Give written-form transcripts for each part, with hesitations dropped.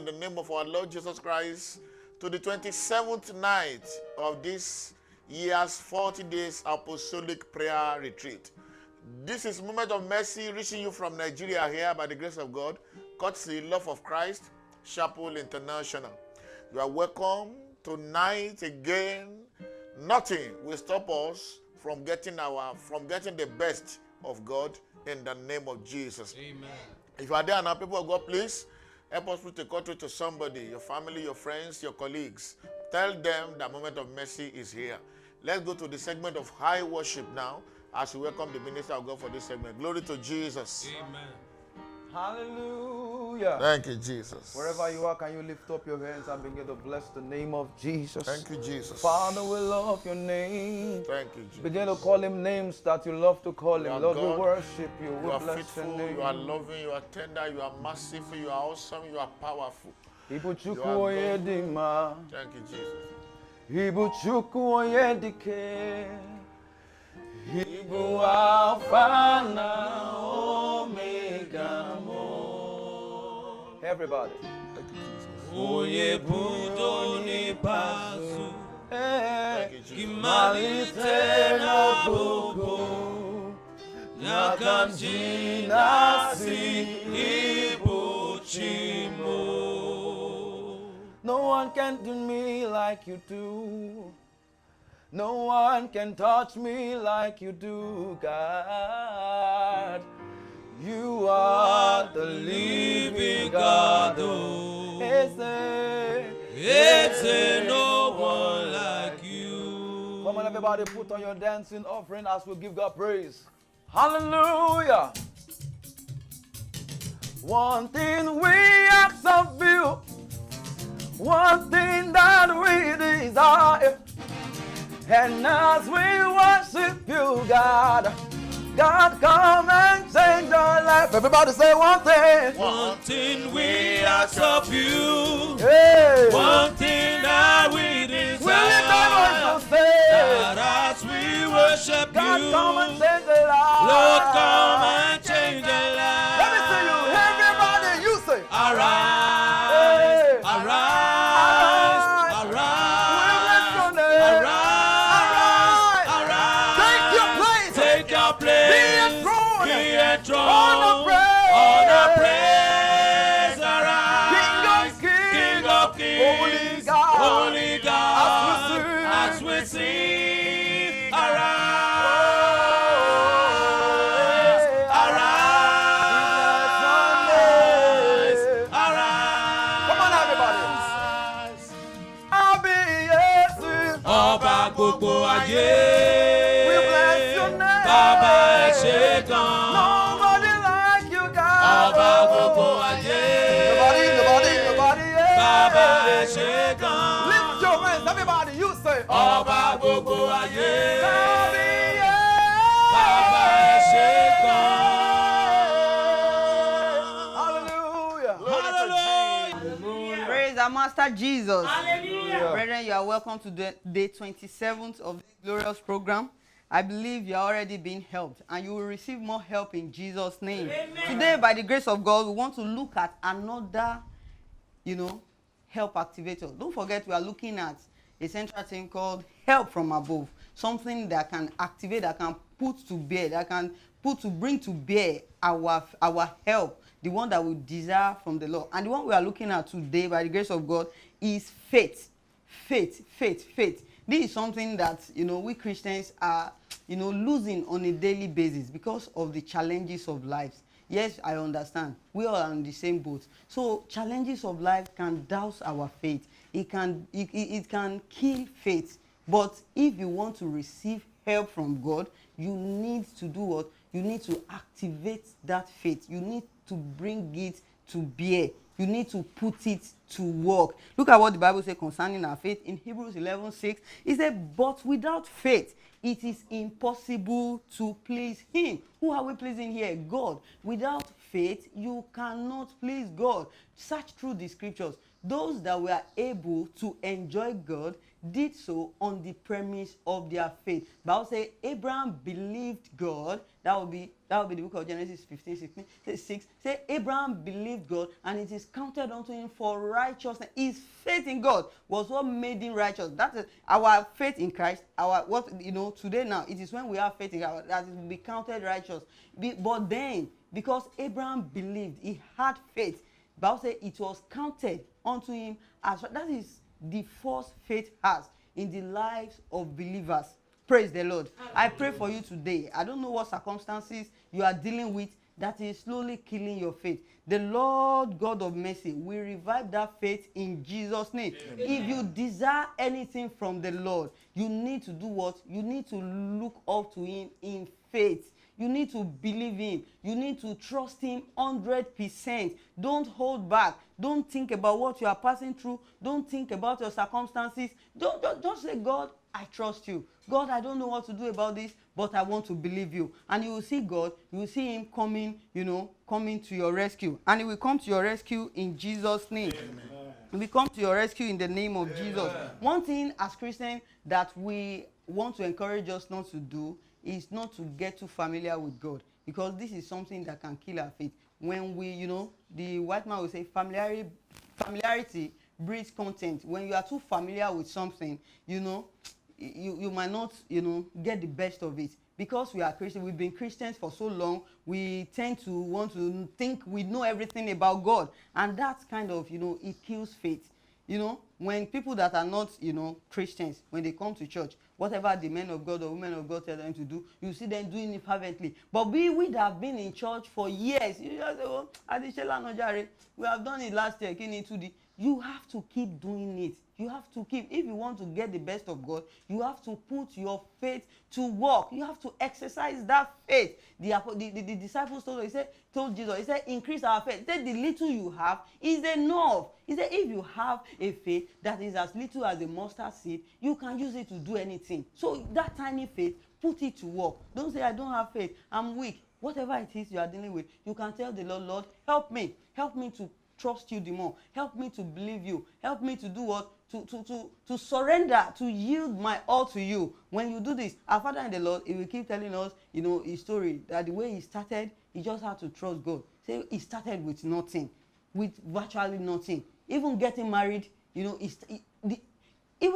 in the name of our Lord Jesus Christ to the 27th night of this year's 40 days apostolic prayer retreat. This is Moment of Mercy reaching you from Nigeria here by the grace of God, courtesy Love of Christ, Chapel International. You are welcome tonight again. Nothing will stop us from getting the best of God in the name of Jesus. Amen. If you are there now, people of God, please help us put a call to somebody, your family, your friends, your colleagues. Tell them that Moment of Mercy is here. Let's go to the segment of high worship now as we welcome the minister of God for this segment. Glory to Jesus. Amen. Hallelujah. Thank you, Jesus. Wherever you are, can you lift up your hands and begin to bless the name of Jesus? Thank you, Jesus. Father, we love your name. Thank you, Jesus. Begin to call him names that you love to call him. Lord, we worship you. You We are bless faithful, your name. you are loving, you are tender, you are merciful, you are awesome, you are powerful. Ibuchukwu oyedima. Thank you, Jesus. Ibuchukwu oyedike. Ibu Alpha na Omega mo. Everybody. Thank you, Jesus. Oye budo ni pasu, Thank you, Jesus. kimalite na bobo, nakamjina si ibuchimo. No one can do me like you do. No one can touch me like you do, God. You are the living God. Oh. It's no one like you. Come on, everybody, put on your dancing offering as we give God praise. Hallelujah. One thing we ask of you, one thing that we desire, and as we worship you, God, God, come and change our life. Everybody say one thing. One thing we ask of you. Hey. One thing that we We lift desire. our voice and say, That as we worship God, you, come and change the life. Lord, come and change the life. Let me see you. Everybody, you say, Arise, Hey. arise, arise, We bless your name. arise, arise. Take your place. Take your place. Be enthroned. Be enthroned. Honor, praise. Honor, praise. Arise. King of kings. King of kings. Holy God. Holy God. As we sing. Oh. Arise. Arise. Arise. Come on, everybody. I'll be yes. Ọba gbogbo ayé. We bless your name. Bàbá ẹ ṣé gan. Nobody like you, God. Ọba gbogbo ayé. Nobody, yeah. Bàbá ẹ ṣé gan. Lift your hands, everybody. You say, Ọba gbogbo ayé. I'll be yes. Bàbá ẹ ṣé gan. Hallelujah. Hallelujah. Praise our Master Jesus. Hallelujah. Brethren, you are welcome to the day 27th of this glorious program. I believe you are already being helped and you will receive more help in Jesus' name. Amen. Today, by the grace of God, we want to look at another, help activator. Don't forget, we are looking at a central thing called help from above. Something that can activate, that can put to bear, bring to bear our help, the one that we desire from the Lord. And the one we are looking at today, by the grace of God, is faith. Faith. This is something that, we Christians are, losing on a daily basis because of the challenges of life. Yes, I understand. We all are on the same boat. So challenges of life can douse our faith. It can kill faith. But if you want to receive help from God, you need to do what? You need to activate that faith. You need to bring it to bear. You need to put it to work. Look at what the Bible says concerning our faith in Hebrews 11:6. It said, but without faith, it is impossible to please him. Who are we pleasing here? God. Without faith, you cannot please God. Search through the scriptures. those that were able to enjoy God did so on the premise of their faith. Bible says Abraham believed God. That will be the book of Genesis 15:16. Say 6. Say Abraham believed God, and it is counted unto him for righteousness. His faith in God was what made him righteous. That is our faith in Christ. Our today now it is when we have faith in God that it will be counted righteous. But then, because Abraham believed, he had faith. Bible says it was counted unto him as that is the first faith has in the lives of believers. Praise the Lord. I pray for you today. I don't know what circumstances you are dealing with that is slowly killing your faith. The Lord God of mercy will revive that faith in Jesus' name. Amen. If you desire anything from the Lord, you need to do what? You need to look up to him in faith. You need to believe him. You need to trust him 100%. Don't hold back. Don't think about what you are passing through. Don't think about your circumstances. Don't just say, God, I trust you. God, I don't know what to do about this, but I want to believe you. And you will see God. You will see him coming to your rescue. And he will come to your rescue in Jesus' name. Amen. He will come to your rescue in the name of Jesus. One thing as Christians that we want to encourage us not to do is not to get too familiar with God, because this is something that can kill our faith. When we, the white man will say familiarity breeds contempt. When you are too familiar with something, you might not, get the best of it. Because we are Christians, we've been Christians for so long, we tend to want to think we know everything about God. And that's kind of, it kills faith. When people that are not, Christians, when they come to church, whatever the men of God or women of God tell them to do, you see them doing it fervently. But we that have been in church for years, you just say, we have done it last year. You have to keep doing it. You have to keep. If you want to get the best of God, you have to put your faith to work. You have to exercise that faith. The disciples told Jesus, he said, increase our faith. He said, the little you have is enough. He said, if you have a faith that is as little as a mustard seed, you can use it to do anything. So that tiny faith, put it to work. Don't say, I don't have faith, I'm weak. Whatever it is you are dealing with, you can tell the Lord, Lord, help me. Help me to trust you the more. Help me to believe you. Help me to do what? To surrender, to yield my all to you. When you do this, our Father in the Lord, he will keep telling us, his story, that the way he started, he just had to trust God. Say he started with nothing, with virtually nothing. Even getting married, he will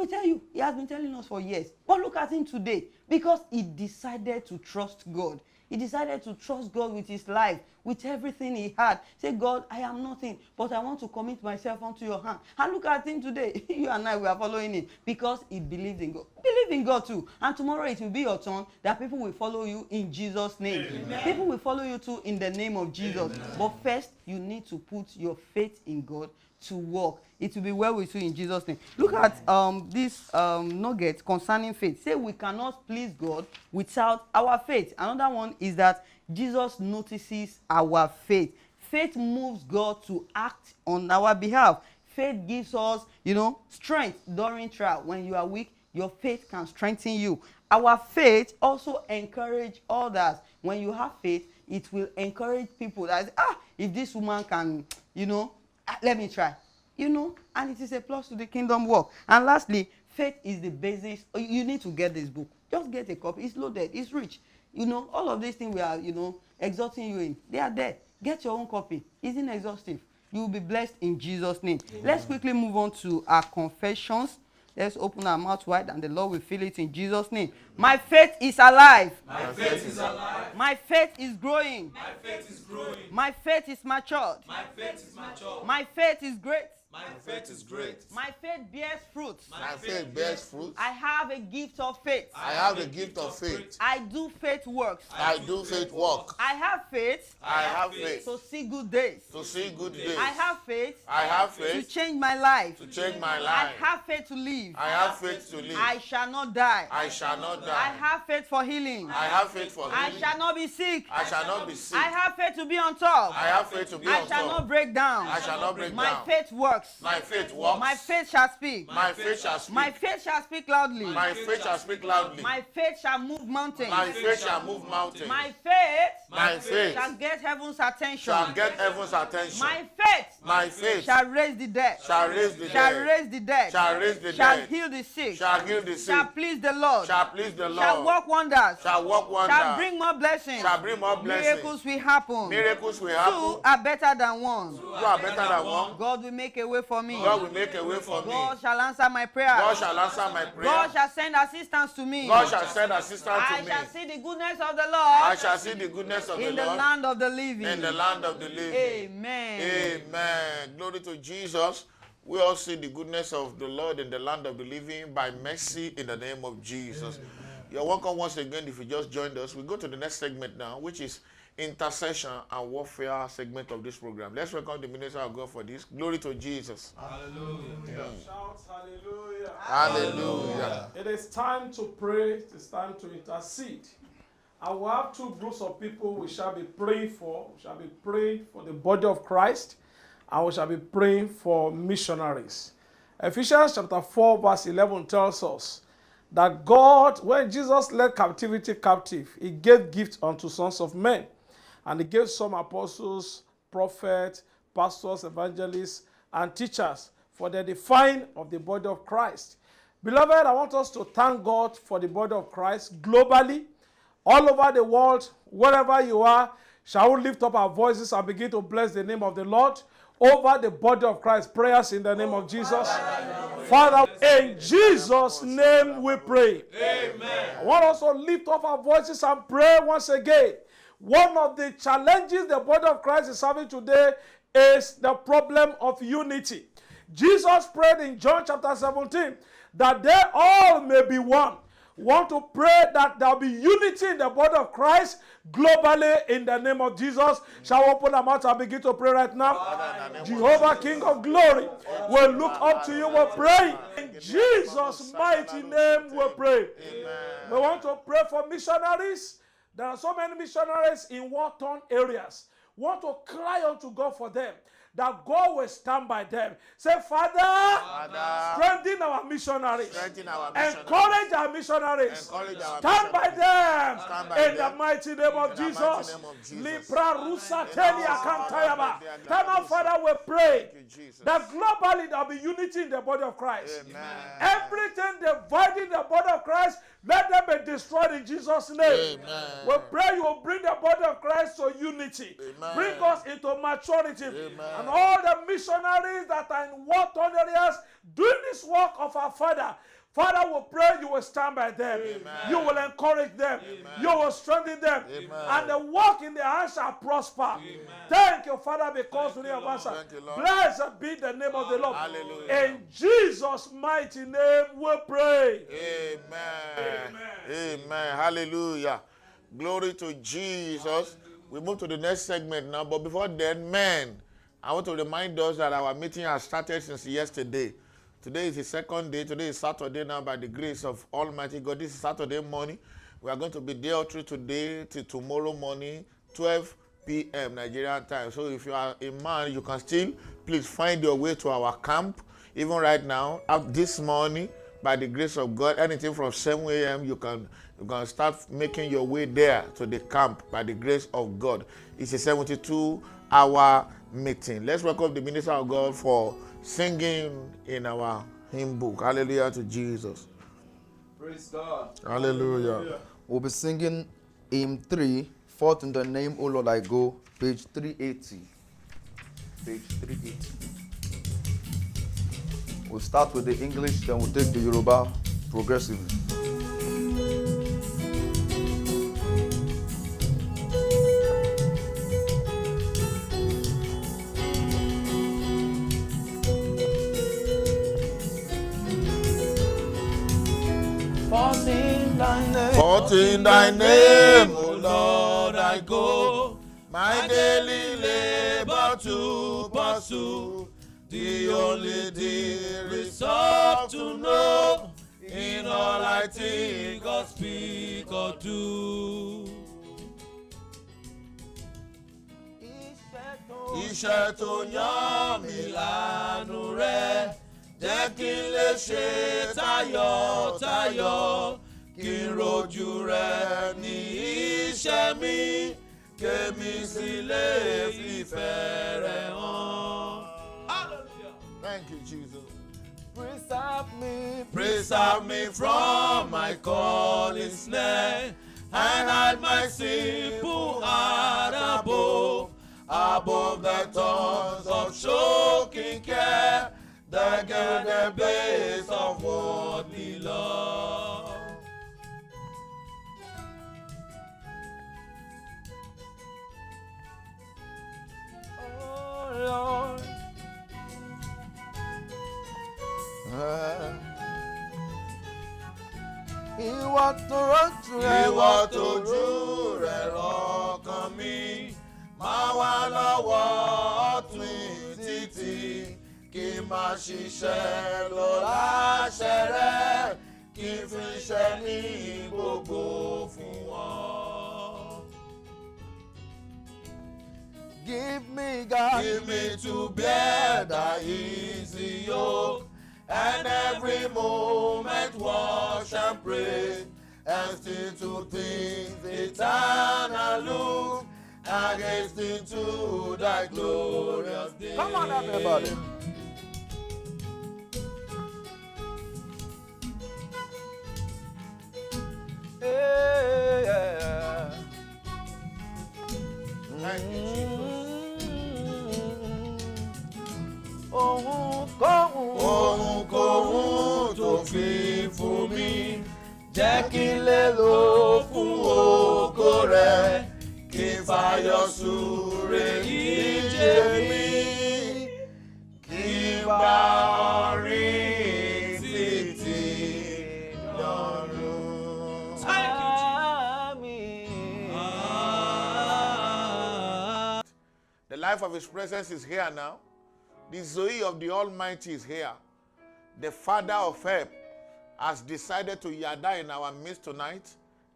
tell you, he has been telling us for years. But look at him today, because he decided to trust God. He decided to trust God with his life, with everything he had. Say, God, I am nothing, but I want to commit myself unto your hand. And look at him today. You and I, we are following him because he believed in God. Believe in God too. And tomorrow it will be your turn that people will follow you in Jesus' name. Amen. People will follow you too in the name of Jesus. Amen. But first, you need to put your faith in God to work. It will be well with you in Jesus' name. Look at this nugget concerning faith. Say we cannot please God without our faith. Another one is that Jesus notices our faith. Faith moves God to act on our behalf. Faith gives us, strength during trial. When you are weak, your faith can strengthen you. Our faith also encourages others. When you have faith, it will encourage people that, if this woman can, let me try. And it is a plus to the kingdom work. And lastly, faith is the basis. You need to get this book. Just get a copy. It's loaded. It's rich. All of these things we are, exhorting you in, they are there. Get your own copy. It's inexhaustive. You will be blessed in Jesus' name. Amen. Let's quickly move on to our confessions. Let's open our mouth wide and the Lord will fill it in Jesus' name. My faith is alive. My faith is alive. My faith is growing. My faith is growing. My faith is matured. My faith is matured. My faith is great. My faith is great. My faith bears fruit. My faith bears fruit. I have a gift of faith. I have the gift of faith. I do faith works. I do faith work. I have faith. I have faith. To see good days. To see good days. I have faith. I have To faith. change my life. To change my I life. have faith to live. I have faith to live. I shall not die. I shall not I die. have faith for healing. I have faith for I healing. shall not be sick. I shall not be sick. I have faith to be on top. I have faith to be I on shall not top. break down. I shall not break My down. faith works. works. My faith walks. My faith shall speak. My faith shall speak. My faith shall speak loudly. My faith shall speak loudly. My faith shall move mountains. My faith shall move mountains. My faith My faith shall get heaven's attention. shall get heaven's attention. My faith My faith shall raise the dead. shall raise the Shall dead. raise the dead. Shall raise the Shall dead. heal the sick. Shall heal the Shall sick. please the Lord. Shall please the Shall Lord. work wonders. Shall work Shall wonders. bring more blessings. Shall bring more blessings. Miracles will happen. Miracles will Two happen. are better than one. Two are better than one. God will make a way for me. God will make a way for me. God shall answer my prayer. God shall answer my prayer. God shall send assistance to me. God shall send assistance I to me. shall see the goodness of the I Lord shall see the goodness of the in the Lord land of the living. in the land of the living. Amen. Amen. Glory to Jesus. We all see the goodness of the Lord in the land of the living by mercy in the name of Jesus. You're welcome once again if you just joined us. We go to the next segment now, which is intercession and warfare segment of this program. Let's welcome the minister of God for this. Glory to Jesus. Hallelujah. Shout hallelujah. Hallelujah. It is time to pray. It is time to intercede. I will have two groups of people we shall be praying for. We shall be praying for the body of Christ, and we shall be praying for missionaries. Ephesians chapter 4 verse 11 tells us that God, when Jesus led captivity captive, he gave gifts unto sons of men. And he gave some apostles, prophets, pastors, evangelists, and teachers for the edifying of the body of Christ. Beloved, I want us to thank God for the body of Christ globally, all over the world, wherever you are. Shall we lift up our voices and begin to bless the name of the Lord over the body of Christ? Prayers in the name of Jesus. Father, in Jesus' name we pray. Amen. I want us to lift up our voices and pray once again. One of the challenges the body of Christ is having today is the problem of unity. Jesus prayed in John chapter 17 that they all may be one. Want to pray that there will be unity in the body of Christ globally in the name of Jesus. Shall we open our mouth and begin to pray right now? Jehovah, King of glory, we look up to you, we pray. In Jesus' mighty name we pray. We want to pray for missionaries. There are so many missionaries in war-torn areas. We want to cry unto God for them, that God will stand by them. Say, Father, strengthen our missionaries. Encourage our missionaries. Stand by them in the mighty name of Jesus. Lipra rusa telia kantayaba. Now, Father, we pray that globally there will be unity in the body of Christ. Everything dividing the body of Christ, let them be destroyed in Jesus' name. We pray you will bring the body of Christ to unity. Bring us into maturity. And all the missionaries that are in war-torn areas doing this work of our Father, Father, we pray you will stand by them. You will encourage them. You will strengthen them. And the work in their hands shall prosper. Thank you, Father, because we have answered. Blessed be the name of the Lord. In Jesus' mighty name we pray. Amen. Hallelujah. Glory to Jesus. We move to the next segment now. But before then, men, I want to remind us that our meeting has started since yesterday. Today is the second day. Today is Saturday now by the grace of Almighty God. This is Saturday morning. We are going to be there through today till tomorrow morning, 12 p.m. Nigerian time. So if you are a man, you can still please find your way to our camp. Even right now, up this morning, by the grace of God, anything from 7 a.m. you can start making your way there to the camp by the grace of God. It's a 72-hour meeting. Let's welcome the minister of God for singing in our hymn book. Hallelujah to Jesus. Praise God. Hallelujah. We'll be singing hymn 3, Forth in the Name, O Lord I Go, page 380. Page 380. We'll start with the English, then we'll take the Yoruba progressively. Forth in thy name, O Lord, I go, my daily labor to pursue, the only dear resolve to know, in all I think or speak or do. He iṣẹ́ tó yàn mí lánú rẹ̀ jẹ́ kí n lè ṣe tayọ̀tayọ̀ kí n rojú rẹ̀ ní iṣẹ́ mi kémi sì lè fìfẹ́ rẹ̀ hàn. Hallelujah. Thank you, Jesus. Preserve me from my calling snare, and hide my simple heart above the thorns of choking care, the base of worldly love. Oh Lord. Ìwọ tójú rẹ̀ rọkàn mi, máa wà lọ́wọ́ ọ̀tún títí, kí n máa ṣiṣẹ́ lọ láṣẹ rẹ̀, kí n fi ṣẹ́ ní gbogbo fún wọn. Give me God. Give me to bear the easy yoke, and every moment watch and pray, and still to things eternal look, and gaze into thy glorious day. Come on, everybody. Yeah. Thank you, Jesus. Ohunkóhun tó fi fún mi, jẹ́ kí n lè lò fún ògo rẹ̀, kí n fàyọ̀ súre ìje mi, kí n bá orin títí lọ́run. The life of His presence is here now. The Zoe of the Almighty is here. The Father of help has decided to yada in our midst tonight,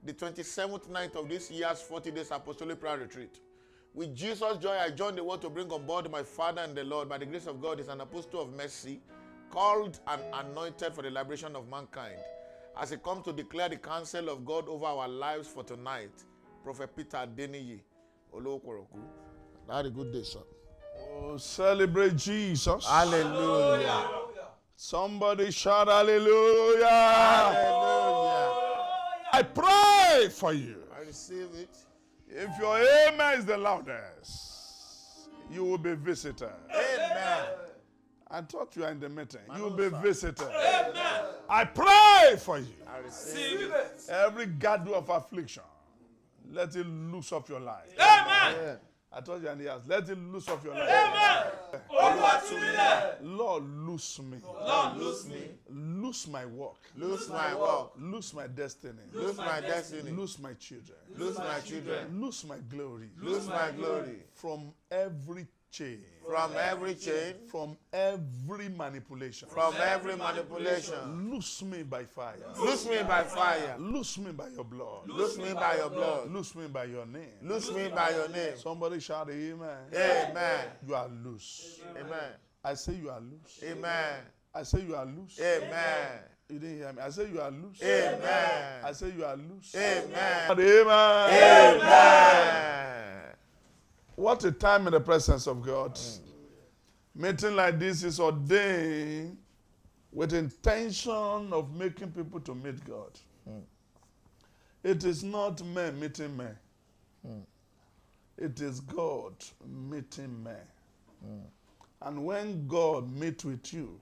the 27th night of this year's 40 days apostolic prayer retreat. With Jesus' joy, I join the world to bring on board my Father and the Lord. By the grace of God, is an apostle of mercy, called and anointed for the liberation of mankind. As he comes to declare the counsel of God over our lives for tonight, Prophet Peter Adeniyi Olokoroku. Have a good day, sir. Oh, celebrate Jesus. Hallelujah. Somebody shout hallelujah. Hallelujah. I pray for you. I receive it. If your amen is the loudest, you will be visited. Amen. I thought you were in the meeting. You will be visited. Amen. I pray for you. I receive it. Every gathering of affliction, let it loose off your life. Amen. I told you in the house, let it loose off your life. Amen. Lord, loose me. Lord, loose me. Loose my work. Lose my work. Loose my destiny. Lose my destiny. Loose my children. Lose my children. Loose my glory. Lose my glory. From every chain. From every chain. From every manipulation. From every manipulation. Loose me by fire. Loose me by fire. Loose me by your blood. Loose me by your blood. Loose me by your name. Loose me by your name. Somebody shout amen. Amen. You are loose. Amen. I say you are loose. Amen. I say you are loose. Amen. You didn't hear me. I say you are loose. Amen. I say you are loose. Amen. Amen. Amen. What a time in the presence of God. Meeting like this is ordained with intention of making people to meet God. It is not men meeting men. It is God meeting men. And when God meets with you,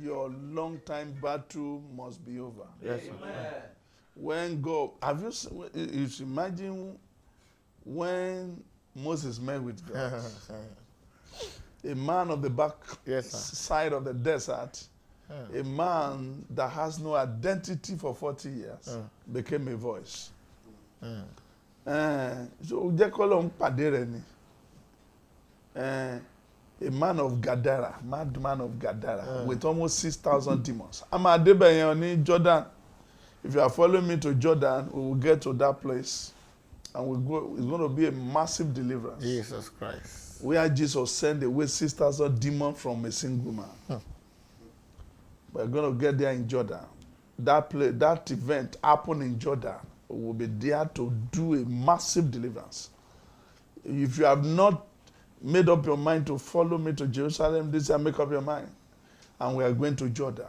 your long time battle must be over. Yes, When God, have you imagine when Moses met with God? A man of the back side of the desert, a man that has no identity for 40 years, became a voice. So, a man of Gadara, madman of Gadara, with almost 6,000 demons. I'm at Jordan. If you are following me to Jordan, we will get to that place. And it's going to be a massive deliverance. Jesus Christ. Where Jesus sent away sisters or demons from a single man. We're going to get there in Jordan. That event happened in Jordan. We'll be there to do a massive deliverance. If you have not made up your mind to follow me to Jerusalem this year, make up your mind. And we are going to Jordan.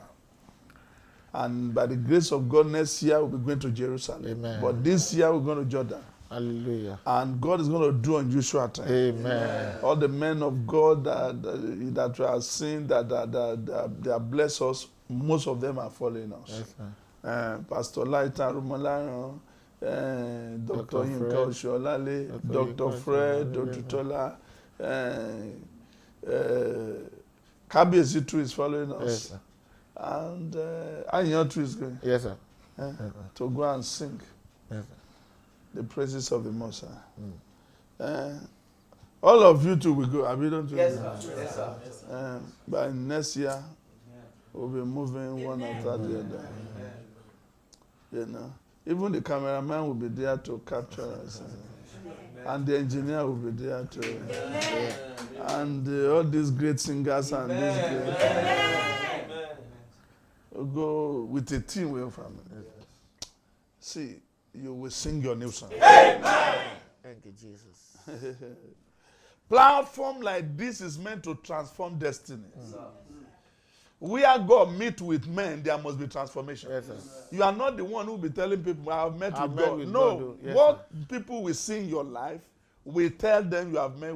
And by the grace of God, next year we'll be going to Jerusalem. Amen. But this year we're going to Jordan. Hallelujah. And God is going to do unusual things. Amen. All the men of God that we are seeing that they have blessed us, most of them are following us. Yes, sir. Pastor Laita Rumalaran, Dr. Yinka Oshiolale, Dr. Fred, Dr. Tola, Kabiyesi too is following us. Yes, sir. And Ayan too is going Yes, sir. to go and sing Yes, sir. the praises of the Most High. All of you too will go. Have you done too? Yes, sir. Yes, sir. Yes, sir. By next year, we'll be moving one after the other. You know, even the cameraman will be there to capture us, and the engineer will be there too, and all these great singers and these great. We'll go with a team with your family. See, you will sing your new song. Thank you, Jesus. Platform like this is meant to transform destiny. Where God meet with men, there must be transformation. Yes, sir. You are not the one who will be telling people, I have met I've with met God. with No, God, yes, what people will see in your life will tell them you have met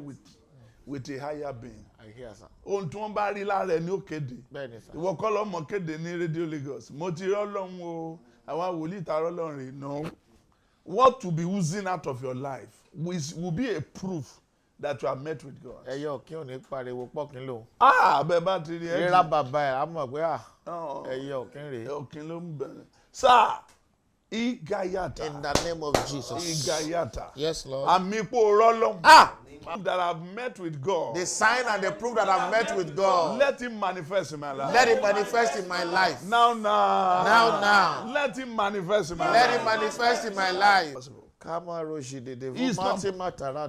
with a higher being. I hear, sir. Ohun tí wọ́n bá rí lára ẹ̀ ní ó kéde. Bẹ́ẹ̀ni, sir. Ìwọ kọ́ lọ́mọ kéde ní Radio Lagos. Mo ti rí Ọlọ́run o, àwọn wòlíì ta Ọlọ́run rè. No. What will be oozing out of your life will be a proof that you have met with God. Ẹyẹ ọ̀kín ò ní pariwo pọ́kín lòun. Bẹ́ẹ̀ bá ti rí ẹ. Rírá bàbá ẹ̀ á mọ̀ pé ẹyẹ ọ̀kín rèé. Ọ̀kín ló ń bẹ̀rẹ̀. Sir, Igayata. In the name of Jesus. Igayata. Yes, Lord. Àmì ipò rọ́lọ́m. That I've met with God. The sign and the proof that I've met with God. Let him manifest in my life. Let it manifest in my life. Now. Now. Let him manifest in my life. Let it manifest in my life. Possible.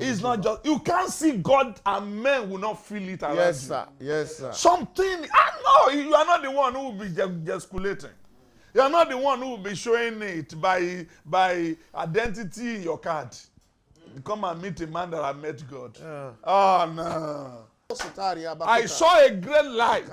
It's not just, you can't see God and men will not feel it around Yes, you. sir. Yes, sir. Something, no, you are not the one who will be gesticulating. You are not the one who will be showing it by identity in your card. Come and meet a man that I met God. Oh, no. I saw a great light.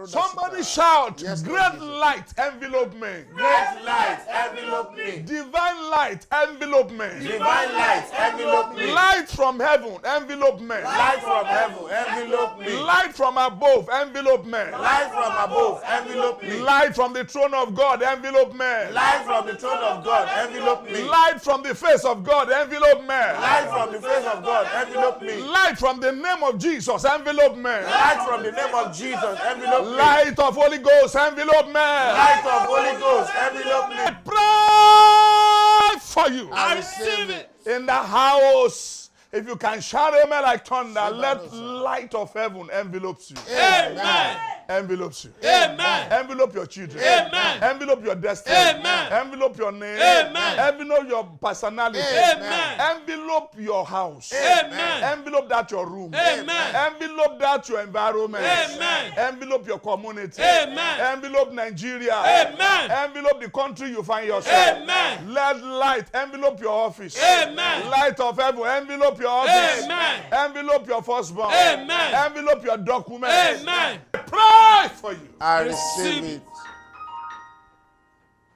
Somebody shout, Yes, great light, envelope me. Great light, envelope me. Divine light, envelope me. Divine light, envelope me. Light from heaven, envelope me. Light from heaven, envelope me. Light from above, envelope me. Light from above, envelope me. Light from the throne of God, envelope me. Light from the throne of God, envelope me. Light from the face of God, envelope me. Light from the face of God, envelope me. Light from the name of Jesus, envelope me. Light from the name of Jesus, envelope me. Light of Holy Ghost, envelope me. Light of Holy Ghost, envelope me. Pray for you. I receive it. In the house, if you can shout amen like thunder, let light of heaven envelopes you. Amen. Envelopes you. Amen. Envelope your children. Amen. Envelope your destiny. Amen. Envelope your name. Amen. Envelope your personality. Amen. Envelope your house. Amen. Envelope that your room. Amen. Envelope that your environment. Amen. Envelope your community. Amen. Envelope Nigeria. Amen. Envelope the country you find yourself. Amen. Let light envelope your office. Amen. Light of heaven envelope your office. Amen. Envelope your firstborn. Amen. Envelope your documents. Amen. Pray for you. I receive it.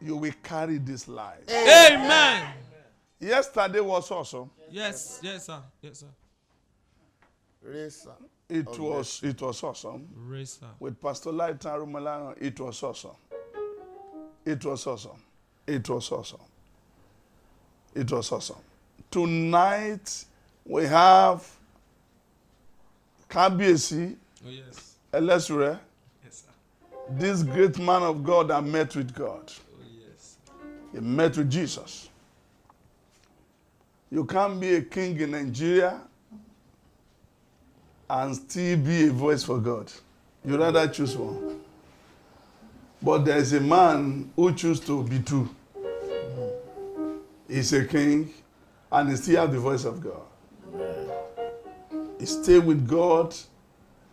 You will carry this light. Amen. Yesterday was awesome. Yes, sir. Yes, sir. Racer. It was awesome. Race, sir. With Pastor Laita Rumalaran, it was awesome. It was awesome. It was awesome. It was awesome. Tonight we have Kabiyesi Oh, yes. Elesure, Yes, sir. this great man of God that met with God. Oh, yes. He met with Jesus. You can't be a king in Nigeria and still be a voice for God. You rather choose one. But there is a man who chooses to be two. He's a king and he still have the voice of God. He stay with God.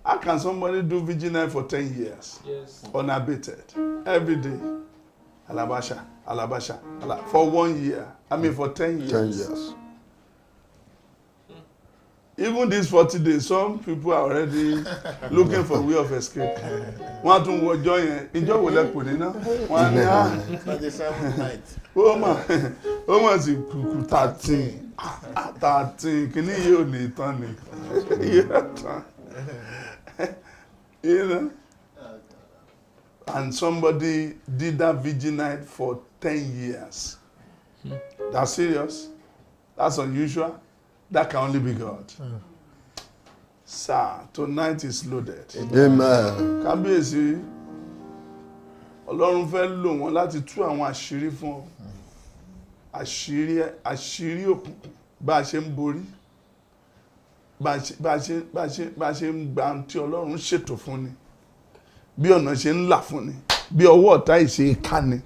How can somebody do vigilance for 10 years? Yes. Unabated. Every day. Alabasha, Alabasha, for 1 year. I mean for 10 years. 10 years. Even these 40 days, some people are already looking for a way of escape. Wọ́n tún wo ọjọ́ yẹn, ìjọ wo lẹ pè ní náà? Wọ́n ní 27th night. ó mà sì kùkù 13 kìíní yìí ò ní tán ni. You know? And somebody did that vigil night for 10 years. That's serious. That's unusual. That can only be God. Sir, tonight is loaded. Amen. Kábíyèsí, Ọlọ́run fẹ́ lò wọ́n láti tú àwọn àṣírí fún ọ. Àṣírí òkùnkùn bá a ṣe ń borí. Bá a ṣe ń gba tí Ọlọ́run ṣètò fún ni. Bí ọ̀nà ṣe ń là fún ni. Bí ọwọ́ ọ̀tá ìṣe ká ni.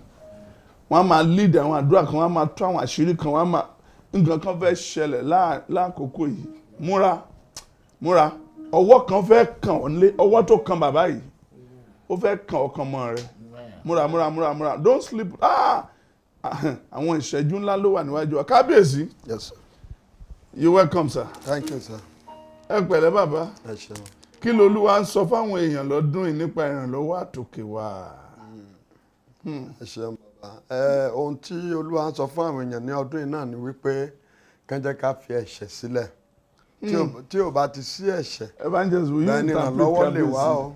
Wọ́n á máa lead àwọn àdúrà kan, wọ́n á máa tú àwọn àṣírí kan, wọ́n á máa nǹkan kan fẹ́ ṣẹlẹ̀ lákòókò yìí. Múra. Ọwọ́ kan fẹ́ kàn ọ́ nílé, ọwọ́ tó kan bàbá yìí. Ó fẹ́ kàn ọkàn mọ́ rẹ̀. Múra. Don't sleep. Àwọn ìṣẹ́jú ńlá ló wà níwájú wa. Kábíyèsí. Yes, sir. You welcome, sir. Thank you, sir. Ẹ pẹ̀lẹ́ bàbá. Ẹ ṣeun. Kí l'Olúwa ń sọ fáwọn èèyàn lọ́dún yìí nípa ìrànlọ́wọ́ àtòkè wá? Ẹ ṣeun bàbá. Ohun tí Olúwa ń sọ fún àwọn èèyàn ní ọdún yìí náà ni wípé kán jẹ́ ká fi ẹ̀ṣẹ̀ sílẹ̀. Tí ò bá ti sí ẹ̀ṣẹ̀, Evangelist, will you bẹ́ẹ̀ ni interpret ìrànlọ́wọ́ lè wá Kábíyèsí? o.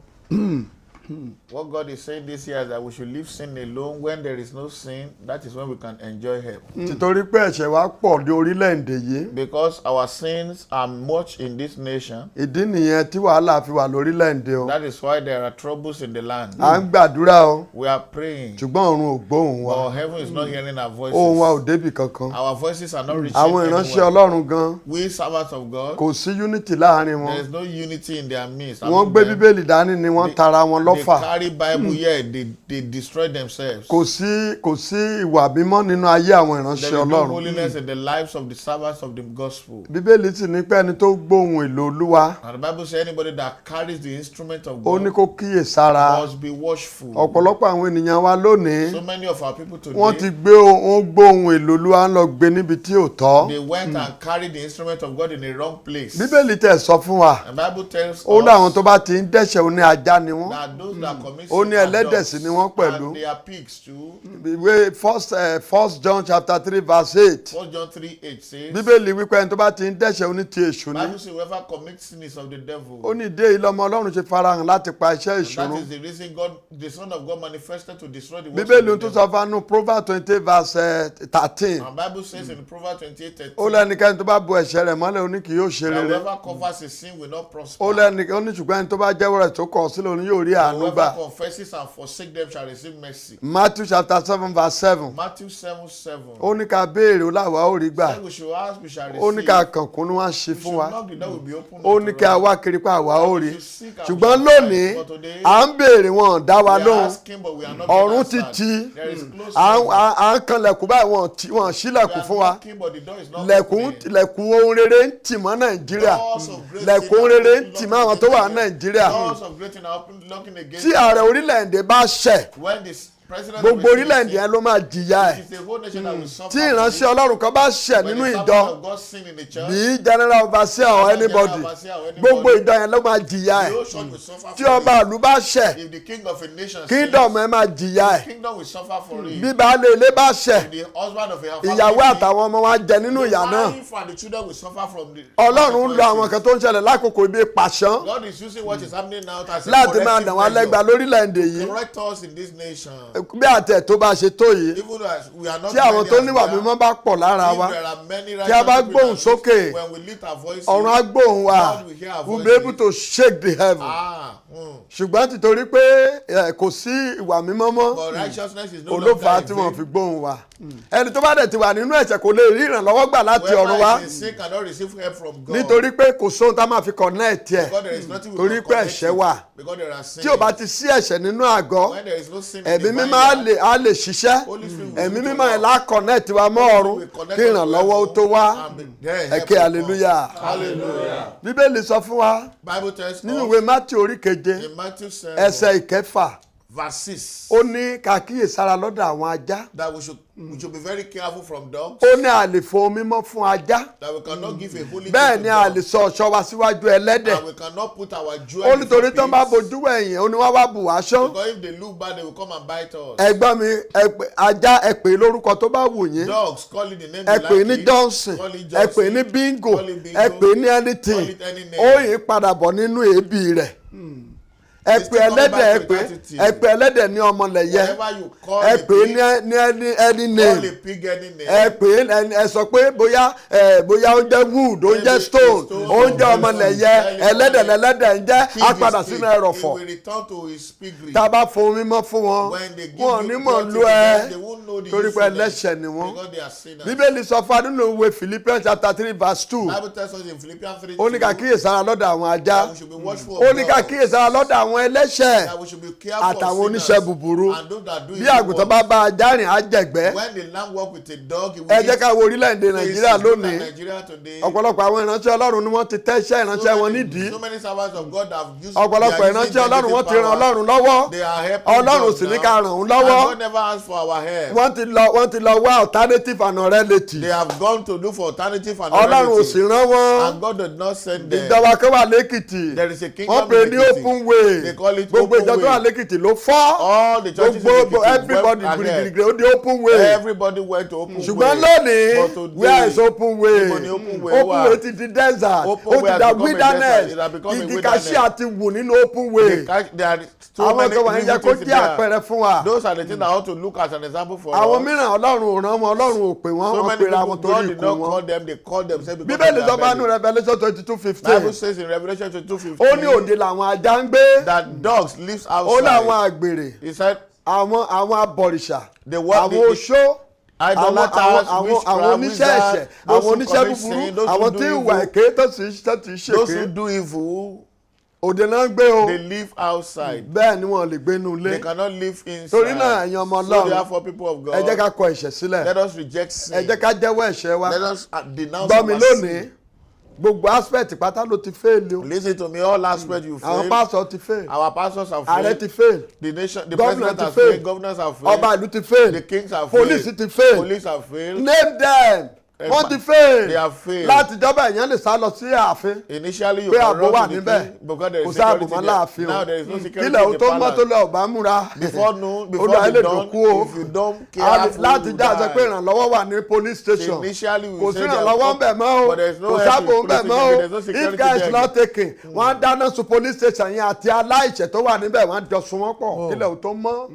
What God is saying this year is that we should leave sin alone. When there is no sin, that is when we can enjoy help. Títorí pé ẹ̀ṣẹ̀ wa pọ̀ ní orílẹ̀-èdè yìí. Because our sins are much in this nation. Ìdí nìyẹn tí wàhálà fi wà lórílẹ̀-èdè o. That is why there are troubles in the land. À ń gbàdúrà o. We are praying, Ṣùgbọ́n ọ̀run ò gbóhùn wa. but heaven is not hearing our voices. Ohùn wa ò débì kankan. Our voices are not reaching Àwọn ìránṣẹ́ anyone. Ọlọ́run gan We servants of God, kò sí unity láàrin wọn. there is no unity in their midst. Wọ́n gbé Bíbélì dání ni wọ́n tara wọn They lọ́fà. carry Bible here, they destroy themselves. Kò sí ìwà mímọ́ nínú ayé àwọn There is ìránṣẹ́ no Ọlọ́run. holiness in the lives of the servants of the gospel. Bíbélì sì ní pé ẹni tó gbóhùn èlò Olúwa And the Bible says anybody that carries the instrument of ó ní God kó kíyè sára. must be watchful. Ọ̀pọ̀lọpọ̀ àwọn ènìyàn wa lónìí So many of our people wọ́n ti today, gbóhùn èlò Olúwa ń lọ gbé níbi tí ò tọ́. they went and carried the instrument of God in the wrong place. Bíbélì tẹ̀ sọ fún wa The Bible tells ó ní àwọn tó us bá ti ń dẹ́ṣẹ̀ ó ní ajá ni wọ́n. that those that commit Ó sin ní are ẹlẹ́dẹ̀ dogs, sì ni wọ́n pẹ̀lú. and they are pigs too. Ìwé First John chapter 3 verse 8. 1 John 3:8 says, Bíbélì wípé ẹni tó bá ti ń dẹ́ṣẹ̀ ó ní ti èṣù ni. Bible says whoever commits sin is of the devil. Ó ní ìdí èyí lọ́mọ Ọlọ́run ṣe farahàn láti pa iṣẹ́ And ìṣòro. that is the reason God, the Son of God, manifested to destroy the works Bíbélì of the tún devil. sọ fánú Proverbs 20 verse 13. And Bible says in Proverbs 28:13, Ó lẹ́nikẹ́ni tó bá bo ẹ̀ṣẹ̀ rẹ̀ mọ́lẹ̀ ó ní kì yóò ṣe that rere. whoever covers his sin will not prosper. Ó ní ṣùgbọ́n ẹni tó bá jẹ́wọ́ rẹ̀ tó kọ̀ sílẹ̀ ó ní yóò rí àánú gbà. Whoever confesses and forsake them shall receive mercy. Matthew chapter 7 verse 7. Matthew 7:7. Ó ní ká béèrè ó láwa ó rí gbà. Said we should ask, we shall Ó ní receive. ká kànkún ní wọ́n á ṣí We fún should wa. knock, the door will be opened Ó unto ní ká us. wá kiri pa àwa ó rí. We should seek and Ṣùgbọ́n we shall lónìí find. But today, à ń béèrè wọn ò dá wa we are lóhùn. asking, but we are not being Ọ̀run ti answered. tì. There is close À ń kanlẹ̀kùn báyìí wọ́n ṣílẹ̀kùn fún wa. Lẹ̀kùn ohun rere ń tì mọ́ Nàìjíríà. Lẹ̀kùn ohun rere ń tì mọ́ àwọn tó wà ní Nàìjíríà. Tí ààrẹ orílẹ̀-èdè bá ṣẹ̀, gbogbo orílẹ̀-èdè yẹn ló máa jìyà ẹ̀. Tí ìránṣẹ́ Ọlọ́run kan bá ṣẹ̀ nínú ìjọ, bí general overseer or anybody, gbogbo ìjọ yẹn ló máa jìyà ẹ̀. Tí ọba ìlú bá ṣẹ̀, kingdom ẹ̀ máa jìyà ẹ̀. Bí baálé ilé bá ṣẹ̀, ìyàwó àtàwọn ọmọ wa jẹ nínú ìyà náà. Ọlọ́run ń lo àwọn kan tó ń ṣẹlẹ̀ lákòókò ibi pàṣán láti máa dàn wá lẹ́gba lórílẹ̀-èdè yìí. Bí àtẹ̀ tó bá ṣe tó yìí, tí àwọn tó níwà mímọ́ bá pọ̀ lára wa, tí a bá gbóhùn sókè, ọ̀run á gbóhùn wa, we will be able to shake the heaven. Ṣùgbọ́n títorí pé kò sí ìwà mímọ́ mọ́, olófà tí wọ́n fi gbóhùn wa. ẹni tó bá dẹ̀ ti wà nínú ẹ̀ṣẹ̀ kò lè rí ìrànlọ́wọ́ gbà láti ọ̀run wá whoever is sick cannot receive help from God. nítorí pé kò sóhun tá a máa fi connect ẹ̀ Because there is nothing we torí can pé connect ẹ̀ṣẹ̀ it. wà Because there are sins. tí ò bá ti sí ẹ̀ṣẹ̀ nínú àgọ́ When there is no sin in ẹ̀mí the mímọ́ vineyard, á lè ṣiṣẹ́ Holy Spirit will ẹ̀mí do mímọ́ to ẹ̀ lá connect wa mọ́ ọ̀run will connect kí us to ìrànlọ́wọ́ ó heaven tó wá and be there, help ẹ̀kẹ́ will hallelujah come. Hallelujah. bíbélì sọ fún wa Bible tells nínú us ìwé Mátíù orí keje in Matthew 7 ẹsẹ̀ ìkẹfà verse 6 ó ní ká kíyèsára lọ́dọ̀ àwọn ajá that we should be very careful from dogs, ó ní a lè fo mímọ́ fún ajá that we cannot give a holy bẹ́ẹ̀ gift ni to a lè dogs, sọ ọ̀ṣọ́ wa síwájú ẹlẹ́dẹ̀ and we cannot put our ó jewel nítorí tó ń bá before bojú ẹ̀yìn ó ní wọ́n wá bù wá ṣán because if they look bad they will come and bite us. ẹ̀gbọ́n mi ajá ẹ pè é lórúkọ tó bá wù yín Dogs, call it the name ẹ you pè é like ní it, Johnson call it ẹ pè é ní Johnson, bingo call it bingo, ẹ pè é ní anything call it any name. ó yìí padà bọ̀ nínú èébì rẹ̀ ẹ pè ẹlẹ́dẹ̀ ẹ pè ẹlẹ́dẹ̀ ní ọmọlẹ̀yẹ Whatever you call ẹ a pè é pig, ní any call name a pig any name. ẹ pè é ẹ sọ pé bóyá ó jẹ́ wood ó jẹ́ stone ó jẹ́ ọmọlẹ̀yẹ ẹlẹ́dẹ̀ lẹ́lẹ́dẹ̀ ń jẹ́ Pig á is padà pig. sínú He ẹrọ̀fọ̀ will return to his piggery. tá a bá fún mímọ́ fún wọn When they give wọn ò you ní mọ̀ blood lú to ẹ them, they won't know the torí pé usefulness ẹlẹ́ṣẹ̀ ni wọ́n because they are sinners. bíbélì sọ fún wa nínú ìwé Philippians chapter 3 verse 2 Bible tells us in Philippians 3 ó ní ká kíyèsára lọ́dọ̀ àwọn ajá that we should be watchful ó of ní ká dogs, kíyèsára lọ́dọ̀ àwọn ẹlẹ́ṣẹ̀ that we should be careful àtàwọn of oníṣẹ́ sinners búburú and those that do bí evil àgùntàn bá works. bá ajá rìn á jẹ̀gbẹ́ When the lamb walk with a dog, he will ẹ jẹ́ eat ká wo orílẹ̀-èdè Nàìjíríà faces. Look lónìí at Nigeria today. ọ̀pọ̀lọpọ̀ àwọn ìránṣẹ́ Ọlọ́run ni wọ́n ti tẹ́ iṣẹ́ ìránṣẹ́ wọn nídìí So many servants of God have used ọ̀pọ̀lọpọ̀ they are using ìránṣẹ́ Ọlọ́run wọ́n ti ran power. Ọlọ́run lọ́wọ́ They are helping Ọlọ́run God sì ní now. ká ràn òun And lọ́wọ́ God never asked for our help. wọ́n ti lọ wá alternative and relative They have gone to look for alternative and Ọlọ́run ò sì relative. rán wọn And God did not send them. ìjọba kan wà lẹ́kìtì There is a kingdom wọ́n pè in ní Ekiti. open way They call it gbogbo open ìjọ tó wà way. lẹ́kìtì ló fọ́ All the churches in gbogbo Ekiti everybody went ahead. gbìrìgbìrì ó di open way Everybody went to open ṣùgbọ́n way. lónìí But today, where is open way níbo ni open way wà? open way ti di desert Open ó way ti has da become a wilderness desert. It has become a igi wilderness. kaṣí àti wù nínú open way There are so àwọn many kan wà ń yẹ kó things jẹ́ there. àpẹẹrẹ fún wa Those are the things that I want to look as an example for àwọn us. mìíràn Ọlọ́run ò rán wọn Ọlọ́run ò pè wọ́n So wọ́n many pera people, wọn God torí did ikú not call wọn them, they called themselves because bíbélì of sọ their fún belly. Revelation Bible 22:15 says in Revelation 22:15 ó ní òde làwọn ajá ń gbé that dogs live ó láwọn outside. àgbèrè He said àwọn abọ̀rìṣà The word- àwọn the- oṣó idolaters, àwọn witchcraft, oníṣẹ́ ẹ̀ṣẹ̀ wizards, those àwọn who oníṣẹ́ commit búburú sin, those who àwọn do tí evil, ìwà èké tó sì those who ṣèké do evil, òde náà ń gbé o they live outside. bẹ́ẹ̀ ni wọ́n lè gbé inú ilé They cannot live inside. torí náà ẹ̀yin ọmọ So Ọlọ́run therefore, people of ẹ jẹ́ God, ká kọ ẹ̀ṣẹ̀ sílẹ̀ let us reject sin. ẹ jẹ́ ká jẹ́wọ́ ẹ̀ṣẹ̀ wa Let us denounce gbọ́ mi our lónìí sin. gbogbo aspect pátá ló ti fail o Listen to me, all aspects you àwọn fail. pásọ ti fail Our pastors have ààrẹ failed. ti fail The nation, the Governor president ti has fail. failed. Governors have failed. ọba ìlú ti fail The kings have failed. police ti fail Police have failed. name them wọ́n ti fail They have failed. láti ìjọba èèyàn lè sá lọ sí ààfin Initially, you pé can ààbò wà run to the níbẹ̀ king because there kò is sí ààbò security mọ́ there. láàfin o Now there is no security kílẹ̀ in o the tó mọ́ tó palace. lọ ọ̀bá múra Before noon, before olùwà the lè dawn, dòkú o if you don't care, láti já sọ pé ìrànlọ́wọ́ wà ní police station initially we kò sí say there ìrànlọ́wọ́ ń is bẹ̀ mọ́ o but there is no kò help sábò in ń bẹ̀ police mọ́ station, o there is no security if guys there. not taken wọ́n á dáná sun police station yẹn àti aláìṣẹ̀ tó wà níbẹ̀ wọ́n á jọ sun wọ́n pọ̀ kílẹ̀ o tó mọ́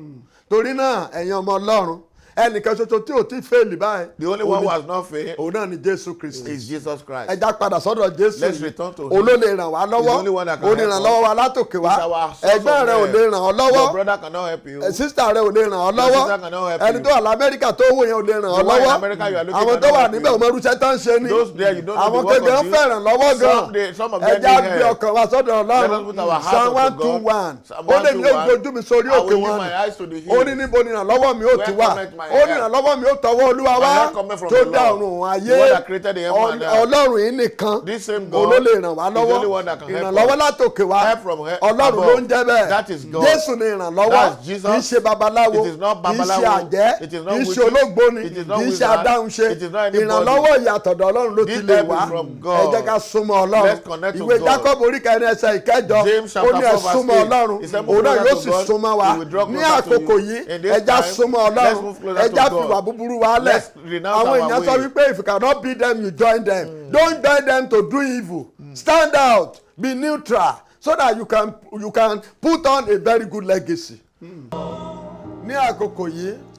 torí náà ẹ̀yin ọmọ Ọlọ́run ẹnìkan ṣoṣo tí ò tí ì fèèlì báyìí The only one who has not failed òun náà ni Jésù Kristi is Jesus Christ. ẹja padà sọ́dọ̀ Jésù Let's return to him. òun ló lè ràn wá He's the only one lọ́wọ́ that can onírànlọ́wọ́ wa látòkè wá He's our source ẹ̀gbọ́n of rẹ ò help. lè ràn ọ́ Your lọ́wọ́ brother cannot help you. sísítà rẹ ò lè ràn ọ́ Your lọ́wọ́ sister cannot help ẹni you. tó wà lamẹ́ríkà tó wò yẹn ò lè ràn ọ́ The one in lọ́wọ́ America you are looking àwọn at tó cannot wà help níbẹ̀ you. ọmọ irúṣẹ́ tó ń ṣe ni Those there you don't know àwọn the work kékeré of ń you. fẹ́ràn lọ́wọ́ Some of them ẹja need gbé help. ọkàn wa sọ́dọ̀ Let us Ọlọ́run put our heart Psalm unto God. 121 Psalm ó lè ní 121. ojú mi sórí I will òkè lift wọn my eyes to the ó ní hill. níbo ni ìrànlọ́wọ́ mi ó ti Where wà cometh my ó ní help? ìrànlọ́wọ́ mi ó tọwọ́ Olúwa My wá help cometh from tó the dá Lord, ọ̀run òun ayé the one that created the heaven and earth. Ọlọ́run yìí nìkan This same òun God ló lè ràn wá is the only lọ́wọ́ one that can help ìrànlọ́wọ́ us. látòkè wá Help from Ọlọ́run above. ló ń jẹ́ bẹ́ẹ̀ That is God. Jésù ni ìrànlọ́wọ́ That's Jesus. kì í ṣe babaláwo It is not kì í ṣe babaláwo. àjẹ́ It is not kì í ṣe witches. ológbóni It is not kì í ṣe wizard. adáhunṣe It is not anybody. ìrànlọ́wọ́ ìyàtọ̀dọ̀ Ọlọ́run ló ti This lè help wá is from ẹ God. jẹ́ ká súnmọ́ Ọlọ́run Let's connect to ìwé God. Jákọ́bù orí kẹrin ẹsẹ̀ ìkẹjọ James ó chapter ní 4 ẹ verse súnmọ́ 8. Ọlọ́run He said, move òun náà closer yóò to sì God, súnmọ́ wa he will draw ní closer to àkókò you. yìí In this ẹja time, súnmọ́ let's Ọlọ́run move closer to ẹja God. fìwà búburú wa lẹ̀ Let's renounce àwọn our èèyàn sọ way. wípé if you cannot beat them you join them don't join them to do evil stand out be neutral so that you can put on a very good legacy. Ní àkókò yìí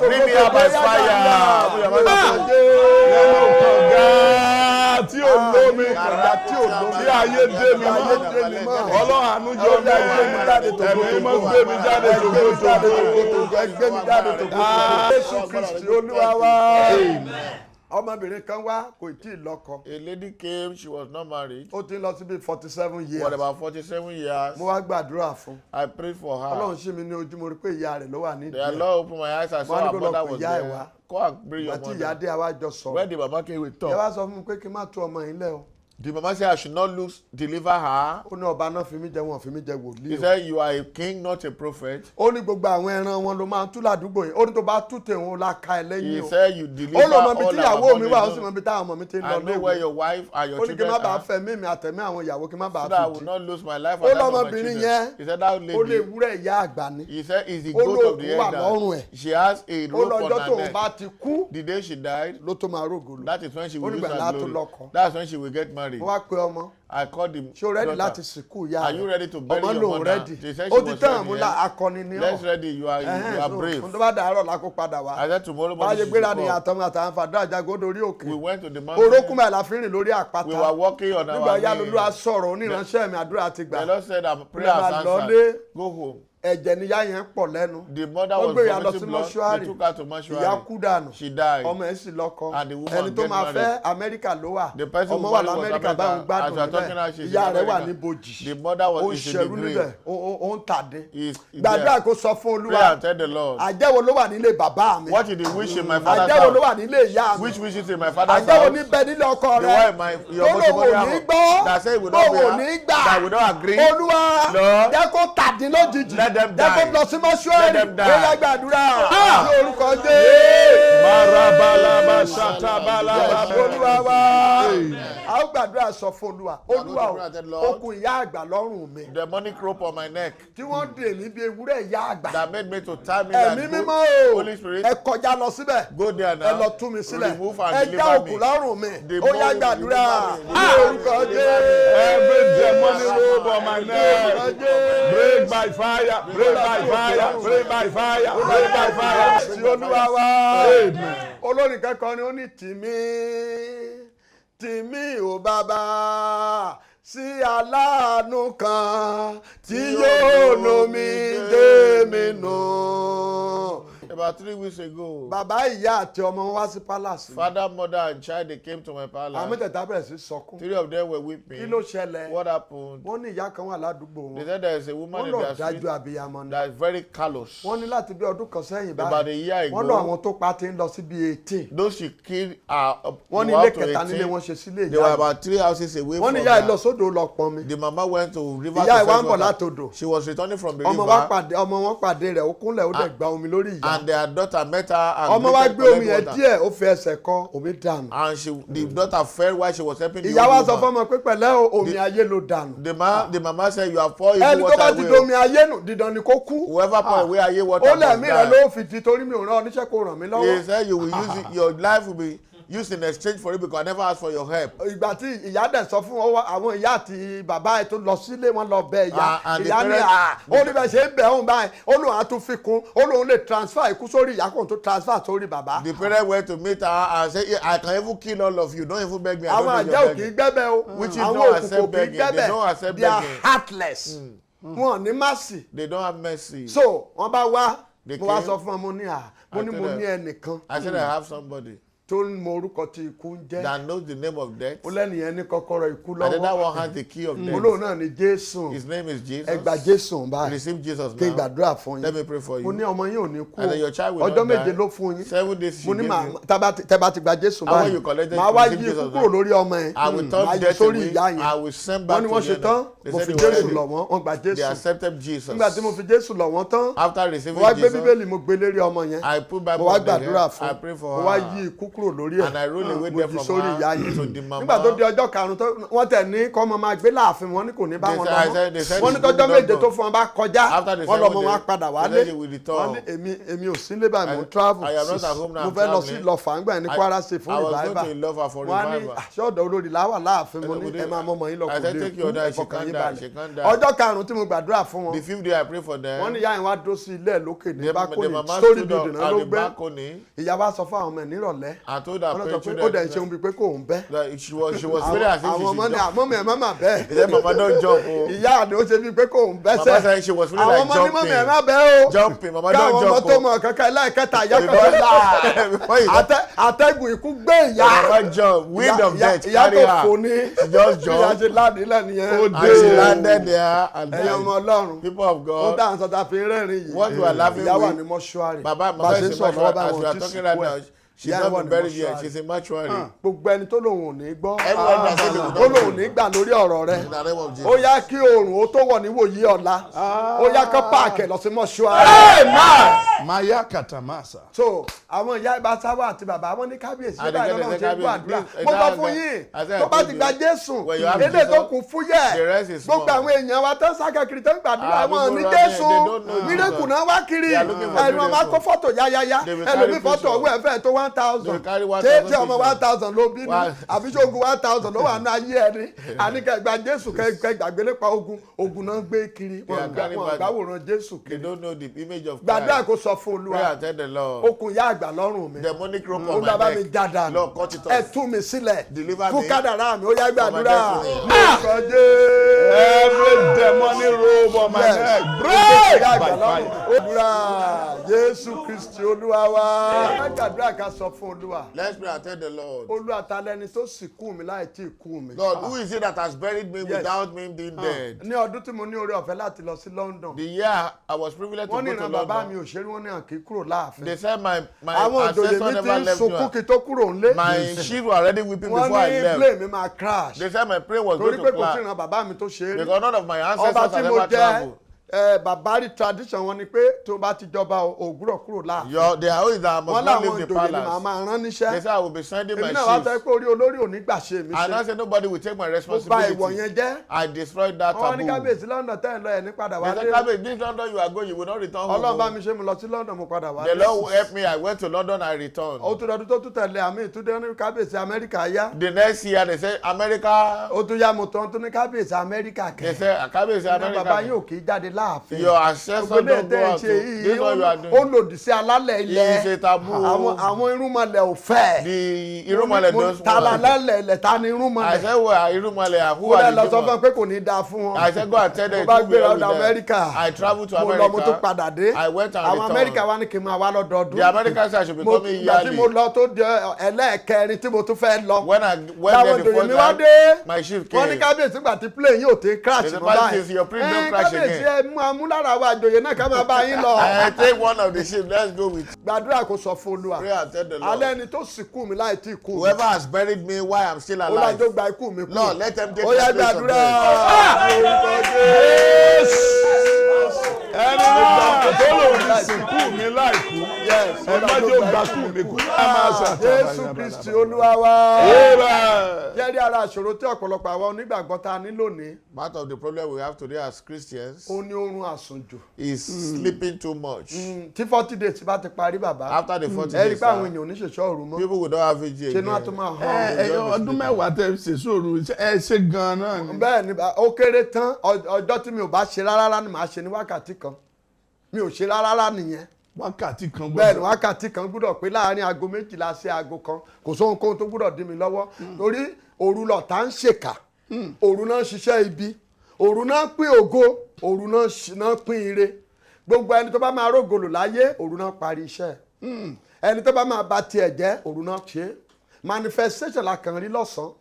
Bring me out by fire. Nínú kànga tí ò lómi, tí ayé dé mi mọ́. Ọlọ́run àánú yọ mí. Ẹ̀mí mọ́ gbé mi jáde tòkòtò. Jésù Kristi Olúwa wa. Amen. ọmọbìnrin kan wá kò tí ì lọ́kọ. A lady came, she was not married. ó ti ń lọ sí bíi 47 years. For about 47 years. mo wá gbàdúrà fún. I prayed for her. Ọlọ́run ṣí mi ní ojú, mo rí pé ìyá rẹ̀ ló wà nídìí. The Lord opened my eyes, I saw her mother was there. Go and bring your mother. Ìgbà tí ìyá dé àwa jọ sọ̀rọ̀. When the mama came, we talked. Ẹ wá sọ fún mi pé kí n má tú ọmọ yín lẹ́ o. The mama said I should not deliver her. Ó ní ọba náà fi mí jẹ, wọn fi mí jẹ wòlíì. He said you are a king, not a prophet. Ó ní gbogbo àwọn ẹran wọn ló máa ń tú ládùúgbò yìí. Ó ní tó bá tú tèwọn la ka ẹ lẹ́yìn o. He said you deliver all our money. Ó lọ mọ bí tí ìyàwó mi wà, ó sì mọ bí táwọn ọmọ mi ti ń lọ léwu. I know where your wife and your children are. Ó ní kí n má bàa fẹ́ mímì àtẹ̀mí àwọn ìyàwó, kí n má bàa fi so that I will not lose my life and that of my children. He said that lady. Ó lè wúrẹ́ ìyá àgbà ni. He said it's the goat of the elder. She has a rope on her neck. Ó lọ́jọ́ tóun bá ti kú. The day she died. Ló tó máa rógolo. That is when she will lose her glory. That's when she will get married. Mo wá pe ọmọ. I called him. Ṣé o ready láti sìnkú ìyá rẹ̀? Are you ready to bury your mother? Ọmọ lòun ready. She said she was ready. Ó ti tán àmúlá akọni ni ọ́. Let's ready. You are brave. Fún tó bá dàárọ̀ la kó padà wá. I said tomorrow morning she should come. Báyé gbéra ni àtàwọn àfàdúrà jago lórí òkè. We went to the mountain. Orókùn báyìí la fi rìn lórí àpáta. We were walking on our knees. Nígbà yá lolú sọ̀rọ̀ oníránṣẹ́ mi àdúrà ti gbà. The Lord said that prayer has answered. Go home. Ẹ̀jẹ̀ níyà yẹn pọ̀ lẹ́nu. The mother was vomiting blood. They took her to mortuary. Ìyá kú dànù. She died. Ọmọ ẹ̀ sì lọ́kọ. And the woman ẹni tó máa fẹ́ Amẹ́ríkà ló wà. The person ọmọ wà l'Amẹ́ríkà báwọn gbádùn rẹ̀. Ìyá rẹ̀ wà ní bojì. The mother was in the grave. Ó ń tàdé. Gbàdúrà kó sọ fún Olúwa. Pray and tell the Lord. Àjẹ́wò ló wà nílé bàbá mi. What did the wish in my father's house? Àjẹ́wò ló wà nílé ìyá mi. Which wishes in my father's house? Àjẹ́wò ní bẹ nílé ọkọ rẹ̀. Olówó ní gbọ́. That say we don't ní gbà. That we don't agree. Olúwa jẹ́ kó tàdín lójijì. Let them die. Jẹ́ kó lọ sí mọ́ṣúárì. Bóyá gbàdúrà. Ní orúkọ Jésù. Marabalaba ṣatabalaba. Olúwa wá. A ó gbàdúrà sọ fún Olúwa. Olúwa okùn ìyá àgbà lọ́rùn mi. The money rope on my neck. Tí wọ́n dè mí bí ewúrẹ́ ìyá àgbà. That made me to tie me like Ẹ̀mí mímọ́ o. Holy Spirit. Ẹ kọjá lọ síbẹ̀. Go there now. Ẹ lọ tú mi sílẹ̀. Remove and Ẹ deliver já me. òkú lọ́rùn mi. Ó yá gbàdúrà. Ní orúkọ Jésù. Every demonic rope on my neck. Break by fire. Break by fire. Break by fire. Break by fire. Ti Olúwa wá. Amen. Olórin kẹ́kọ̀ọ́ ni ó ní tìmí ò bàbá sí aláàánú kan tí yóò nomi dé mi nù. About 3 weeks ago. Bàbá ìyá àti ọmọ wọn wá sí palace. Father, mother and child, they came to my palace. Àwọn mẹ́tẹ̀ẹ̀ta bẹ̀rẹ̀ sí sọkún. 3 of them were weeping. Kí ló ṣẹlẹ̀? What happened? Wọ́n ní ìyá kan wà ládùúgbò wọn. They said there is a woman in their street that is very callous. Wọ́n ní láti bí ọdún kan sẹ́yìn báyìí. About a year ago. Wọ́n lọ àwọn tó pa ti ń lọ sí bí 18. Those she killed are up to 18. Wọ́n ní ilé kẹta nílé wọn ṣe sílé ìyá. They were about 3 houses away from her. Wọ́n ní ìyá ẹ lọ sódò lọ pọn mi. The mama went to river to fetch water. Ìyá ìwà ń bọ̀ látòdò. She was returning from the river. Ọmọ wọn pàdé rẹ̀ ó kúnlẹ̀ ó dẹ̀ gba omi lórí ìyá. And their daughter met her and ọmọ wa gbé omi yẹn díẹ̀ ó fi ẹsẹ̀ kọ omi dànù. And the daughter fell while she was helping the ìyá wa sọ fọmọ pé pẹ̀lẹ́ omi ayé ló dànù. The mama said you have poured evil water away. ẹni tó bá ti domi ayé nù dídán ni kó kú. Whoever pour away ayé water must die. ó lẹ́mí rẹ̀ ló fi di torí mi ò rán oníṣẹ́ kó ràn mí lọ́wọ́. He said you will use it, your life will be used in exchange for it because I never asked for your help. ìgbà tí ìyá dẹ̀ sọ fún àwọn ìyá àti bàbá ẹ̀ tó lọ sílé wọn lọ bẹ ìyá ìyá ní ó ní bẹ́ẹ̀ ṣe ń bẹ̀ ọ́n báyìí ó lóun á tún fi kún ó lóun lè transfer ikú sórí ìyá kò tó transfer sórí bàbá. The parent went to meet her and say I can even kill all of you don't even beg me. àwọn àjẹ́ ò kì í gbẹ́bẹ̀ o àwọn òkùnkùn kì í gbẹ́bẹ̀ they are heartless wọn ní mercy. They don't have mercy. So wọ́n bá wá mo wá sọ fún ọmọ mo ní ẹnìkan. I said I have somebody. tó ń mọ orúkọ tí ikú ń jẹ́. that knows the name of death. ó lẹ́nìyẹn ní kọ́kọ́rọ́ ikú lọ́wọ́. and that one has the key of death. olóhùn náà ni Jésù. his name is Jesus. ẹ gba Jésù báyìí. receive Jesus now. kí n gbàdúrà fún yín. let me pray for you. mo ní ọmọ yín ò ní kú. and then your child will ọjọ́ not die. méje ló fún yín. 7 days she gave you. mo ní tẹ́ bá ti gba Jésù báyìí. màá wá yí ikú kúrò lórí ọmọ yẹn. I will turn death away. I will send back to them. wọ́n ní wọ́n ṣe tán. mo fi Jésù lọ̀ wọ́n wọ́n gba Jésù. they accepted Jesus. nígbà tí mo fi Jésù lọ̀ wọ́n tán. after receiving Jesus. mo wá Jesus. gbé Bíbélì mo gbé lérí ọmọ yẹn. I put Bible on the head. I pray for her. mo wá yí ikú kúrò lórí ẹ̀. and I roll away there from her. ìyá yìí to the mama. nígbà tó di ọjọ́ karùn-ún wọ́n tẹ̀ ní kọ́ ọmọ máa gbé láàfin wọn ní kò ní bá wọn lọ mọ́ wọ́n ní tọ́jọ́ méje tó fún wọn bá kọjá wọ́n lọ́mọ wọn padà wálé wọ́n ní èmi ò sí lébà mo travel mo fẹ́ lọ sí Ìlọ́fà ńgbà ní Kwara State fún revival wọ́n ní aṣọ́ọ̀dọ̀ olórí láwà láàfin mo ní ẹ máa mọ́ ọmọ yín lọ kò lè kú ẹ̀fọ́kàn yín balẹ̀ ọjọ́ karùn-ún tí mo gbàdúrà fún wọn wọ́n ní ìyá yẹn wá dó sí ilé lókè ní bákónì story building náà ló gbé ìyá wa sọ fún àwọn ọmọ ẹ̀ nírọ̀lẹ́ I told her ó children dẹ̀ ṣeun bíi pé kò ń bẹ́. that she was feeling as if she àwọn ọmọ should ní jump. àmọ́ mi ẹ̀ má mà bẹ́ẹ̀. He said, Mama, don't jump. Oh. ìyá ni ó ṣe bíi pé kò ń bẹ́ Mama sẹ́. said she was feeling àwọn like ọmọ ní mọ́ mi ẹ̀ má jumping. bẹ́ẹ̀ o. Jumping, Mama, káwọn don't ọmọ jump. tó Oh. mọ kankan ẹlẹ́ẹ̀kẹta ìyá Before- kankan before you àtẹ̀gùn ikú gbé ìyá. Mama jump, wind of death ìyá carry tó her. fò ní. She just ìyá jumped. ṣe láàdín lẹ́nu yẹn. And she landed there and ẹ̀yin ọmọ died. ọlọ́run. People of ó God, dáhùn sọ́ta fi rẹ́rìn yìí. what we are laughing ìyá wà with, ní mọ́ṣúárì. Baba, bá Mama a ṣe ń is sọ̀rọ̀ in lọ́wọ́ mortuary. báwọn As we ò are tí talking sìnkú right ẹ̀. now, she's Ìyá not wà been ní buried yet. mọ́ṣúárì. She's in mortuary. gbogbo ẹni tó lòun ò ní gbọ́. Everyone that said they would ó not lòun ò do ní it. gbà lórí ọ̀rọ̀ rẹ. In the name of ó Jesus. yá kí oòrùn ó tó wọ̀ níwòyí ọ̀la. ó yá kán páàkì lọ sí mọ́ṣúárì. Maya katamasa. so àwọn ìyá ibà sáwọ́ àti bàbá wọn ní kábíyèsí And báyìí again, lọ́nà they ṣe say gbọ́ àdúrà. kábíyèsí. mo bá That fún guy- yín I said I tó bá told ti you. gba Jésù When you have ilé Jesus, tó kún fúyẹ́ the rest is small. gbogbo àwọn èèyàn wa tó ń sákàkiri tó ń gbàdúrà wọn people ní running, Jésù they don't know mírèkù Jesus. náà wá kiri They are looking for ẹnu ọmọ miracle. akó fọ́tò yáyáyá They will ẹlòmí carry fọ́tò picture. owó ẹ̀fẹ́ tó 1,000 They will carry 1,000 tí ọmọ picture. 1,000 ló bí ní One- àbíṣogun 1,000 ló wà ní ayé ẹni àníkẹ́ gba Jésù kẹ́ gbàgbé nípa ogun náà gbé kiri They are carrying wọn back- gbàwòrán Jésù They kiri don't know the image of gbàdúrà Christ. kó sọ fún Pray Olúwa and tell the Lord. okùn yá àgbà lọ́rùn mi Demonic rope on Olúwa bá my mi neck. já dànù Lord, cut it ẹ off. tú mi sílẹ̀ Deliver fún me. kádàrá mi ó yá gbàdúrà destiny. lórúkọ Jésù. Every demonic robe on my neck. Break! Break by fire. Olúwa Jésù Kristi Olúwa wa. Gbàdúrà ká sọ fún Olúwa. Let's pray and tell the Lord. Olúwa ta lẹni tó sìnkú mi láì tí ì kú mi. Lord, who is it that has buried me Yes. without me being dead? Ní ọdún tí mo ní oore ọ̀fẹ́ láti lọ sí London. The year I was privileged to Wọ́n ní go to ìran bàbá mi London, ò ṣeré wọ́n ní àkí kúrò láàfin. they said my Àwọn òjòyè ancestor mi ti never ń left sunkún you. kí tó kúrò ńlé. My sheep were already weeping Wọ́n before I ní left. plane mi máa crash. They said my plane was Torí going pé to kò sí crash ìran bàbá mi tó ṣe é rí. because none of my Ọba ancestors tí had mo ever jẹ́ traveled. bàbárí tradition wọn ni pé tó bá ti jọba ògbúrọ̀ kúrò láàfin. Their own is that I must Wọ́n not láwọn leave the ìjòyè ni màá palace. máa rán They níṣẹ́. said I will be sending my Èmi náà wá sọ sheep. pé orí olórí ò ní gbà ṣe mi And I ṣe. said nobody will take my Mo bà ìwọ̀ responsibility. yẹn jẹ́. I destroyed that Wọ́n ní taboo. kábíyèsí London tẹ́ ẹ̀ lọ ẹ̀ ní padà They said, wálé. Cabbage, this London you are going, you will not return home. Ọlọ́run bá mi ṣe mo lọ sí London mo padà The wálé. Lord helped me. I went to London, I returned. Ó tún lọ́dún tó tún tẹ̀lé àmì ìtúndé ní kábíyèsí Amẹ́ríkà yá. The next year they said America. Ó tún yá mo tán tún ní kábíyèsí Amẹ́ríkà They kẹ́. said Cabbage Ní bàbá America. yóò kì í jáde láàfin. Your ancestors Ògbélé don't go tẹ́ ẹ out. ṣe To, yìí this is what you are ó doing. lòdì sí alálẹ̀ ilẹ̀. It's a taboo. Àwọn irúnmọlẹ̀ ò fẹ́. The Irumale does Tala want. lálẹ̀ ilẹ̀ ta ni I irúnmọlẹ̀. said, well, Irumale, who Mo lẹ are lọ the sọ fún ẹ demons? pé kò ní dáa fún wọn. I said, go and tell them. Mo bá to be gbéra with ọ̀dọ̀ them. Amẹ́ríkà. I traveled to Mo lọ mo tún America. padà dé. I went and Àwọn returned. Amẹ́ríkà wá ní kí n máa wá lọ́dọọdún. The Americans said I should be coming Ìgbà tí mo yearly. lọ tó di ẹlẹ́ẹ̀kẹrin tí mo tún fẹ́ lọ. When I went Láwọn there the ìjòyè mi wá first dé. time, my ship Wọ́n ní came. kábíyèsí gbà tí plane yóò tẹ crash There's a mọ́ part is your plane don't crash kábíyèsí again. ẹ mú amúlára wa àjòyè náà ká máa bá yín lọ. I take one of the ship. Let's go with. Gbàdúrà kò sọ fún Olúwa. Pray and tell the Lord. Alẹ́ ni tó sìnkú mi láì tí ì kú mi. Whoever has buried me while I'm still alive, Olùwàjò gba ikú mi kú. Lord, let them take Ó yá the place of gbàdúrà. death. Ẹni náà tó lòun sìnkú mi láìkú. Ẹ má jẹ́ ògbà kú mi kú. Ẹ máa ṣàtàbà Jésù Kristi Olúwa wa. Amen. Jẹ́rí ara àṣòro tí ọ̀pọ̀lọpọ̀ àwọn onígbàgbọ́ ta ní lónìí. Part of the problem we have today as Christians Ó ní oorun àsùnjù. is sleeping too much. Tí 40 days bá ti parí bàbá. After the 40 Ẹ rí i days, pé àwọn èèyàn ò ní ṣèṣọ́ òru mọ́. people will not have vigil Ṣé inú á tún again. máa hàn? Ọdún mẹ́wàá tẹ́ ṣe sóòrù ẹ ṣe gan-an náà ni. Bẹ́ẹ̀ ni ó kéré tán ọjọ́ tí mi ò bá ṣe rárá ni màá ṣe ní wákàtí kan. Mi ò ṣe rárá nìyẹn. Wákàtí kan Bẹ́ẹ̀ ni gbọ́dọ̀. wákàtí kan gbúdọ̀ pé láàárín aago 12 sí aago kan kò sóhun kóhun tó gbúdọ̀ dí mi lọ́wọ́ torí òru lọ̀tá ń ṣèkà òru náà ń ṣiṣẹ́ ibi òru náà ń pín ògo òru náà pín ire gbogbo ẹni tó bá máa rógolò láyé òru náà parí iṣẹ́ ẹni tó bá máa ba tiẹ̀ jẹ́ òru náà ṣe manifestation la kàn rí lọ́sàn-án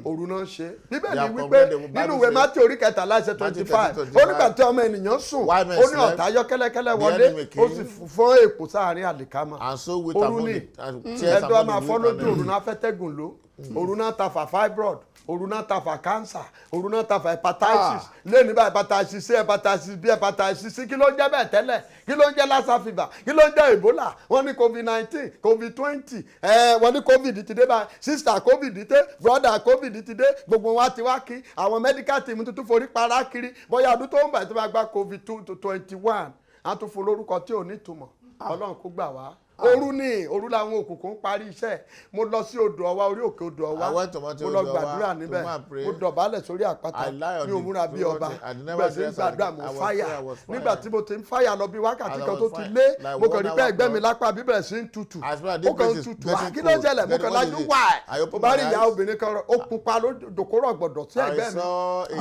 òru náà ṣe bíbélì wípé nínú ìwé mátí orí kẹtàlá ẹsẹ̀ 25 ó nígbà tí ọmọ ènìyàn sùn ó ní ọ̀tá yọ kẹ́lẹ́kẹ́lẹ́ wọlé ó sì fọ́n èpò sáàrin àlìkámà And so with òru among ni the tears ẹ̀dọ́ among máa the fọ́ weak and lójú òru the náà fẹ́tẹ́gùn ló òru náà ta fà fibroid òru náà ta fà cancer òru náà ta fà hepatitis lẹ́nu bá hepatitis C hepatitis B hepatitis C kí ló ń jẹ́ bẹ́ẹ̀ tẹ́lẹ̀ kí ló ń jẹ́ lassa fever kí ló ń jẹ́ ebola wọ́n ní covid-19 covid-20 wọ́n ní covid ti dé báyìí sister covid dé brother covid ti dé gbogbo wa ti wá kí àwọn medical team tuntun forí para kiri bóyá ọdún tó ń bá tó bá gba covid-21 á tún fún lórúkọ tí ò ní ìtumọ̀ ọlọ́run kó gbà wá òru làwọn òkùnkùn parí iṣẹ́ mo lọ sí odò ọwá orí òkè odò ọwá mo lọ gbàdúrà níbẹ̀ mo dọ̀bálẹ̀ sórí àpáta mi ò múra bí ọba gbẹ̀sẹ̀ gbàdúrà mo fáyà nígbà tí mo ti ń fáyà lọ bí wákàtí kan tó ti lé mo kàn rí pé ẹgbẹ́ mi lápá bíbẹ̀rẹ̀ sí ń tutù ó kàn ń tutù kí ló ṣẹlẹ̀ mo kàn lájú wá ẹ̀ mo bá rí ìyá obìnrin kan ó pupa ló dòkóró gbọ̀dọ̀ sí ẹgbẹ́ mi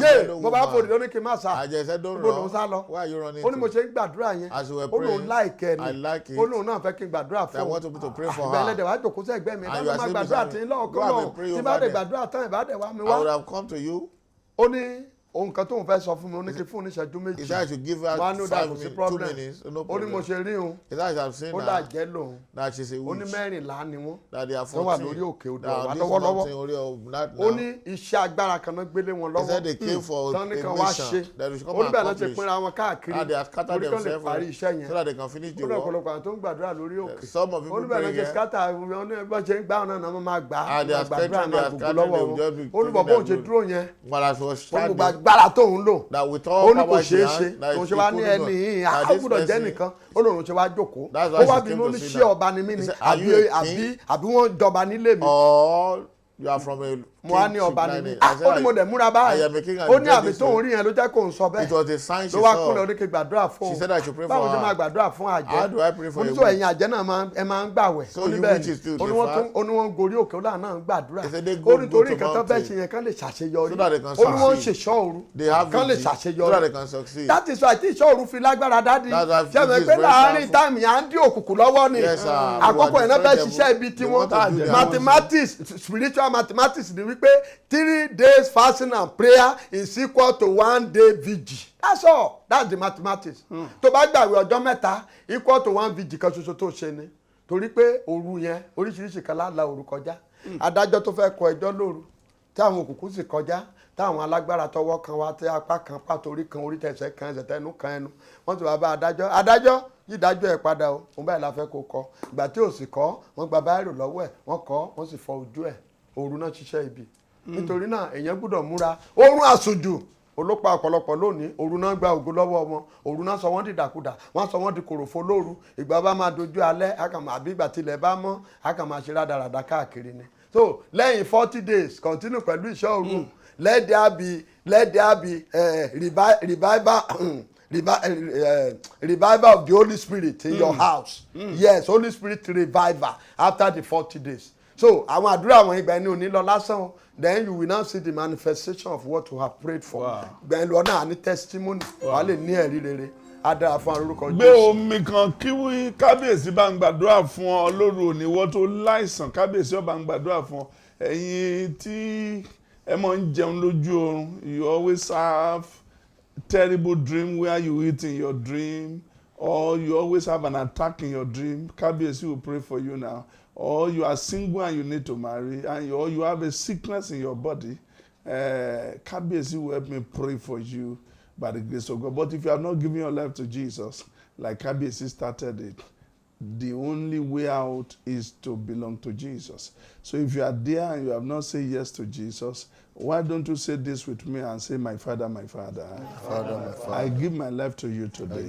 yé mo bá fòdì lóní kí n má sá gbogbo lòún sá lọ ó ní mo ṣe ń gbàdúrà yẹn ó lòún láìkẹ́ ni ó lòún náà fẹ́ kí n gbàdúrà fún un àgbẹ̀ ẹlẹ́dẹ̀ wá jòkó sí ẹgbẹ́ mi láti má gbàdúrà tí ń lọ́ọ̀kọ́ tí bá dẹ̀ gbàdúrà tán ìbá dẹ̀ wá mi wá ó ní ohun kan tóun fẹ́ sọ fún mi ó ní kí fún oníṣẹ́jú méjì wọ́n á ní ó dà kò sí problem ó ní mo ṣe rí òun ó dà jẹ́ lòun ó ní mẹ́rìnlá ni wọ́n wà lórí òkè odò ọ̀wá lọ́wọ́lọ́wọ́ ó ní iṣẹ́ agbára kan náà gbélé wọn lọ́wọ́ tán ní kan wá ṣe ó ní bẹ́ẹ̀ náà ti pinra wọn káàkiri orí kan lè parí iṣẹ́ yẹn ó ní ọ̀pọ̀lọpọ̀ àwọn tó ń gbàdúrà lórí òkè ó ní bẹ́ẹ̀ náà ti skátà wọn ní bọ́ ṣe ń gbá ọ̀nà náà máa gbà á gbàdúrà máa gbogbo lọ́wọ́ wọn ó ní bọ̀ bóun ṣe dúró yẹn gbára tó ń lò ó ní kò ṣeé ṣe òun ṣe wá ní ẹni yìí àgbùdọ̀ jẹ́ nìkan ó lòun ṣe wá jókòó ó wá bí mo ní ṣé ọba ni mí ni àbí wọ́n jọba nílé mi. You are from a mo wá ní ọba ni mí ó ní mo dẹ̀ múra báyìí ó ní àmì tó ń rí yẹn ló jẹ́ kó ń sọ bẹ́ẹ̀ ló wá kúnlẹ̀ oníke gbàdúrà fún un báwo ṣe máa gbàdúrà fún àjẹ́ mo ní sọ ẹ̀yin àjẹ́ náà ẹ máa ń gbàwẹ̀ ó ní bẹ́ẹ̀ ni ó ní wọ́n ń gorí òkè ó láà náà ń gbàdúrà ó ní torí nǹkan tó fẹ́ ṣe yẹn kán lè ṣàṣeyọrí ó ní wọ́n ń ṣèṣọ́ òru kán lè ṣàṣeyọrí that is why tí ìṣọ́ òru fi lágbára dádì ṣẹ́mi pé láàárín táìmù yà ń dín òkùnkùn lọ́wọ́ ni àkókò yẹn náà fẹ́ ṣiṣẹ́ ibi tiwọn mathematics spiritual mathematics ni wípé 3 days fasting and prayer is equal to 1 day vigil. That's all. That's the mathematics. Tó bá gbààwẹ̀ ọjọ́ mẹ́ta equal to 1 vigil kan ṣoṣo tó ṣe ni. Torí pé òru yẹn oríṣiríṣi kan la òru kọjá. Adájọ́ tó fẹ́ kọ ẹjọ́ lóru tí àwọn òkùnkùn sì kọjá táwọn alágbára tọwọ́ kan wá tí apá kan pàtó orí kan orí tẹsẹ̀ kan ẹsẹ̀ tẹnu kan ẹnu wọ́n ti wá bá adájọ́ yídájọ́ ẹ̀ padà o òun báyìí la fẹ́ kó kọ ìgbà tí ò sì kọ́ wọ́n gba báírò lọ́wọ́ ẹ̀ wọ́n kọ́ wọ́n sì fọ ojú ẹ̀ òru náà ṣiṣẹ́ ibi nítorí náà èèyàn gbọ́dọ̀ múra oorun àsùnjù olópa ọ̀pọ̀lọpọ̀ lónìí òru náà gba ògo lọ́wọ́ wọn òru náà sọ wọ́n di dàkudà wọ́n sọ wọ́n di kòròfo lóru ìgbà bá máa dojú alẹ́ àbí ìgbà tilẹ̀ bá mọ́ àkàmà ṣe rádaràda káàkiri ni so lẹ́yìn 40 days continue pẹ̀lú ìṣọ́ òru let there be revival of the Holy Spirit in your house. Yes, Holy Spirit revival after the 40 days. So àwọn àdúrà àwọn ìgbà ẹni ò ní lọ lásán then you will now see the manifestation of what you have prayed for. Gbẹ̀yìn lọ náà ní testimony wà lè ní ẹ̀rí rere adára fún orúkọ Jésù. Gbé omi kan kí kábíyèsí bá ń gbàdúrà fún ọ lóru òní wọ́n tó láìsàn kábíyèsí ó bá ń gbàdúrà fún ọ ẹ̀yin tí ẹ máa ń jẹun lójú oorun you always have terrible dream where you eat in your dream or you always have an attack in your dream kábíyèsí will pray for you now. Or you are single and you need to marry, or you have a sickness in your body, Kabiyesi will help me pray for you by the grace of God. But if you have not given your life to Jesus, like Kabiyesi started it, the only way out is to belong to Jesus. So if you are there and you have not said yes to Jesus, why don't you say this with me and say, my Father, my Father, I give my life to you today.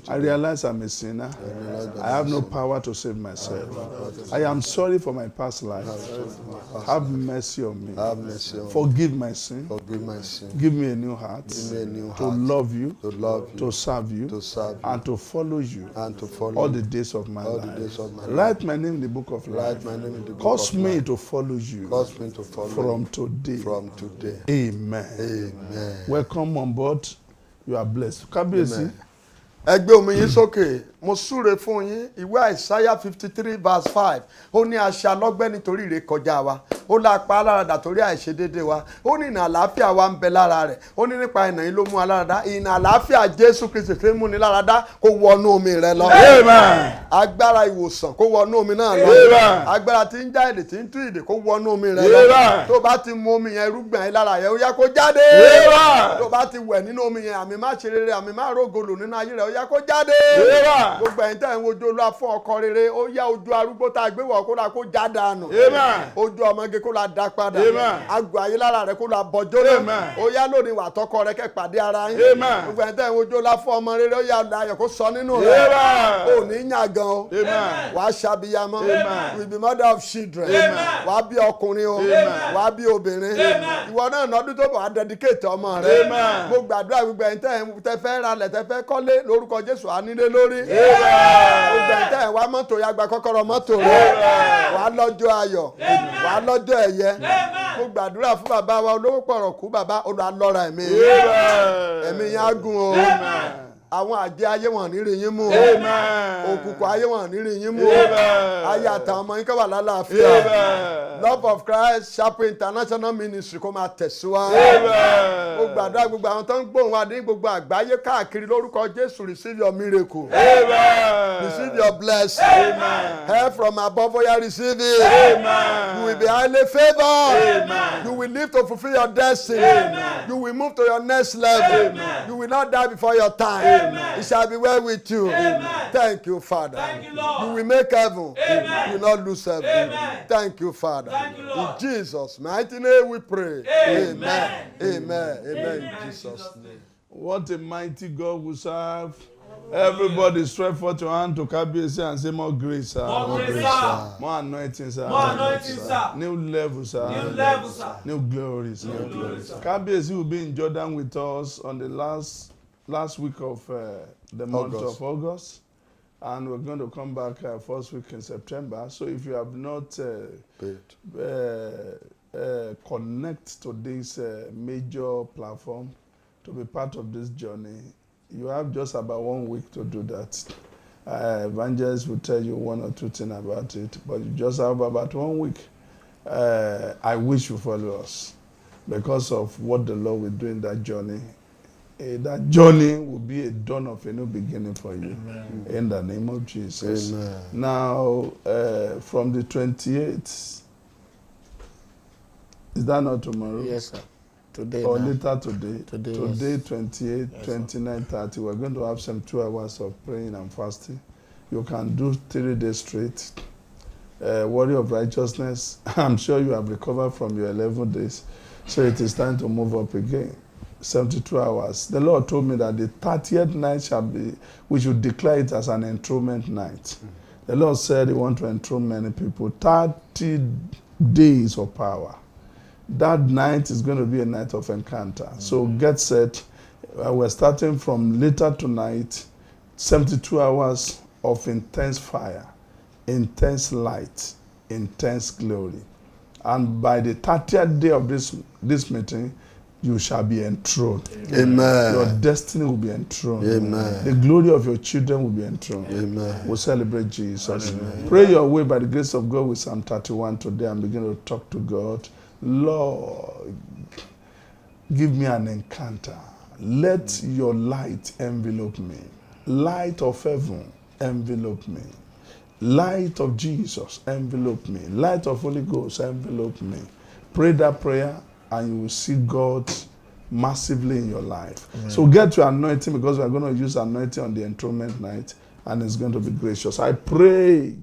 I realize I'm a sinner. I have no power to save myself. I am sorry for my past life. Have mercy on me. Forgive my sin. Give me a new heart to love you, to serve you, and to follow you all the days of my life. Write my name in the book of life. Cause me to follow you from today. Amen. Amen. Welcome on board. You are blessed. Kábíyèsí. Ẹ gbé omi yín sókè. Mo súre fún yín ìwé Àìsáyà 53 verse 5 ó ní aṣa lọ́gbẹ́ nítorí ìrékọjá wa ó lápá aláràdà torí àìṣedéédé wa ó ní ìnà àlàáfíà wa ń bẹ lára rẹ̀ ó ní nípa ìnà yín ló mú aláràdá ìnà àlàáfíà Jésù Kristi fi mú ni láradá kó wọnú omi rẹ lọ. Agbára ìwòsàn kó wọnú omi náà lọ. Agbára tí ń já èdè tí ń tú ìdè kó wọnú omi rẹ lọ. Tó bá ti mu omi yẹn irúgbìn yẹn lára yẹn ó yá kó jáde. Tó bá ti wẹ̀ nínú omi yẹn àmì má ṣe rere àmì má rògolo nínú ayé rẹ̀ ó yá kó jáde. gbogbo ẹ̀yin tẹ́ ń wojú Olúwa fún ọkọ rere ó yá ojú arúgbó tá a gbé wọ̀ kó la kó já dànù ojú ọmọge kó la dá padà àgọ́ ayé lára rẹ kó la bọ́jọ́ náà ó yá lónìí wà tọkọ rẹ kẹ́ pàdé ara yín gbogbo ẹ̀yin tẹ́ ń wojú Olúwa fún ọmọ rere ó yá ayọ̀ kó sọ nínú rẹ ò ní yàn gan o wà á ṣàbíyamọ will be mother of children wà á bí ọkùnrin o wà á bí obìnrin ìwọ náà nọdún tó bọ̀ wá dedicate ọmọ rẹ mo gbàdúrà gbogbo ẹ̀yin tẹ́ fẹ́ ralẹ̀ tẹ́ fẹ́ kọ́lé lórúkọ Jésù ànílé lórí gbogbo ẹ̀yin tẹ́ wá mọ́tò yá gba kọ́kọ́rọ́ mọ́tò rẹ wà á lọ́jọ́ ayọ̀ wà á lọ́jọ́ ẹ̀yẹ mo gbàdúrà fún bàbá wa olówó pọ̀rọ̀ kú bàbá olùwàlọ́ra ẹ̀mí yẹn á gùn o àwọn àjẹ́ ayé wọn ní rí yín mú òkùnkùn ayé wọn ní rí yín mú ayé àtàwọn ọmọ yín kọ́ wà lálàáfíà Love of Christ Chapel International Ministry kó máa tẹ̀síwájú ó gbàdúrà gbogbo àwọn tó ń gbóhùn wa ní gbogbo àgbáyé káàkiri lórúkọ Jésù receive your miracle receive your blessing help from above ó yá receive it you will be highly favoured you will live to fulfil your destiny you will move to your next level you will not die before your time. It shall be well with you. Thank you, Father. Thank you, Lord. You will make heaven. Amen. You will not lose heaven. Amen. Thank you, Father. Thank you, Lord. In Jesus' mighty name we pray. Amen. Amen. In Jesus' name. What a mighty God we serve. Everybody stretch forth your hand to Kabiyesi and say more grace, sir. More grace, sir. More anointing, sir. More anointing, sir. New level, sir. New level, sir. New glory, sir. New glory, sir. Kabiyesi will be in Jordan with us on the last week of the month of August, and we're going to come back first week in September. So if you have not connect to this major platform to be part of this journey, you have just about 1 week to do that. Evangelists will tell you 1 or 2 things about it, but you just have about 1 week. I wish you follow us because of what the Lord will do in that journey. That journey will be a dawn of a new beginning for you. Amen. In the name of Jesus. Amen. Now, from the 28th, is that not tomorrow? Yes, sir. Today. Or later today. Today 28, yes, 29, 30. We're going to have some 2 hours of praying and fasting. You can do 3 days straight. Warrior of righteousness. I'm sure you have recovered from your 11 days. So it is time to move up again. 72 hours. The Lord told me that the 30th night we should declare it as an enthronement night. The Lord said he wants to enthrone many people. 30 days of power. That night is going to be a night of encounter. So get set. We're starting from later tonight, 72 hours of intense fire, intense light, intense glory. And by the 30th day of this meeting, you shall be enthroned. Amen. Your destiny will be enthroned. Amen. The glory of your children will be enthroned. Amen. We'll celebrate Jesus. Amen. Pray your way by the grace of God with Psalm 31 today and begin to talk to God. Lord, give me an encounter. Let your light envelope me. Light of heaven, envelope me. Light of Jesus, envelope me. Light of Holy Ghost, envelope me. Pray that prayer and you will see God massively in your life. Amen. So get your anointing because we are going to use anointing on the enthronement night and it's going to be gracious. I pray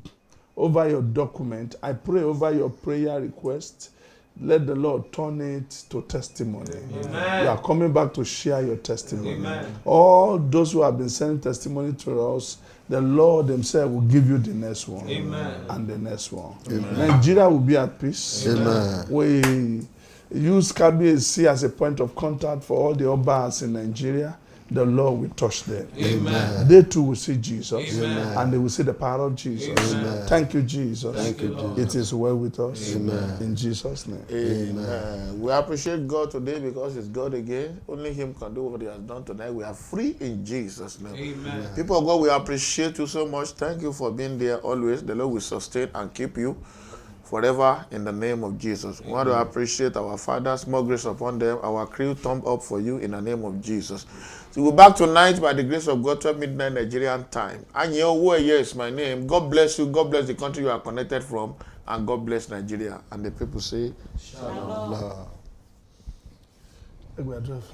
over your document. I pray over your prayer request. Let the Lord turn it to testimony. Amen. You are coming back to share your testimony. Amen. All those who have been sending testimony to us, the Lord himself will give you the next one. Amen. And the next one. Amen. Nigeria will be at peace. Amen. We use Kabiyesi as a point of contact for all the Obas in Nigeria. The Lord will touch them. Amen. They too will see Jesus. Amen. And they will see the power of Jesus. Amen. Thank you, Jesus. Thank you, Jesus. It is well with us. Amen. In Jesus' name. Amen. We appreciate God today because it's God again. Only him can do what he has done tonight. We are free in Jesus' name. Amen. People of God, we appreciate you so much. Thank you for being there always. The Lord will sustain and keep you forever in the name of Jesus. Amen. We want to appreciate our fathers, more grace upon them. Our crew, thumb up for you in the name of Jesus. So we're back tonight by the grace of God, 12 midnight Nigerian time. Anyeowo is my name. God bless you. God bless the country you are connected from. And God bless Nigeria. And the people say, Shalom. Shalom.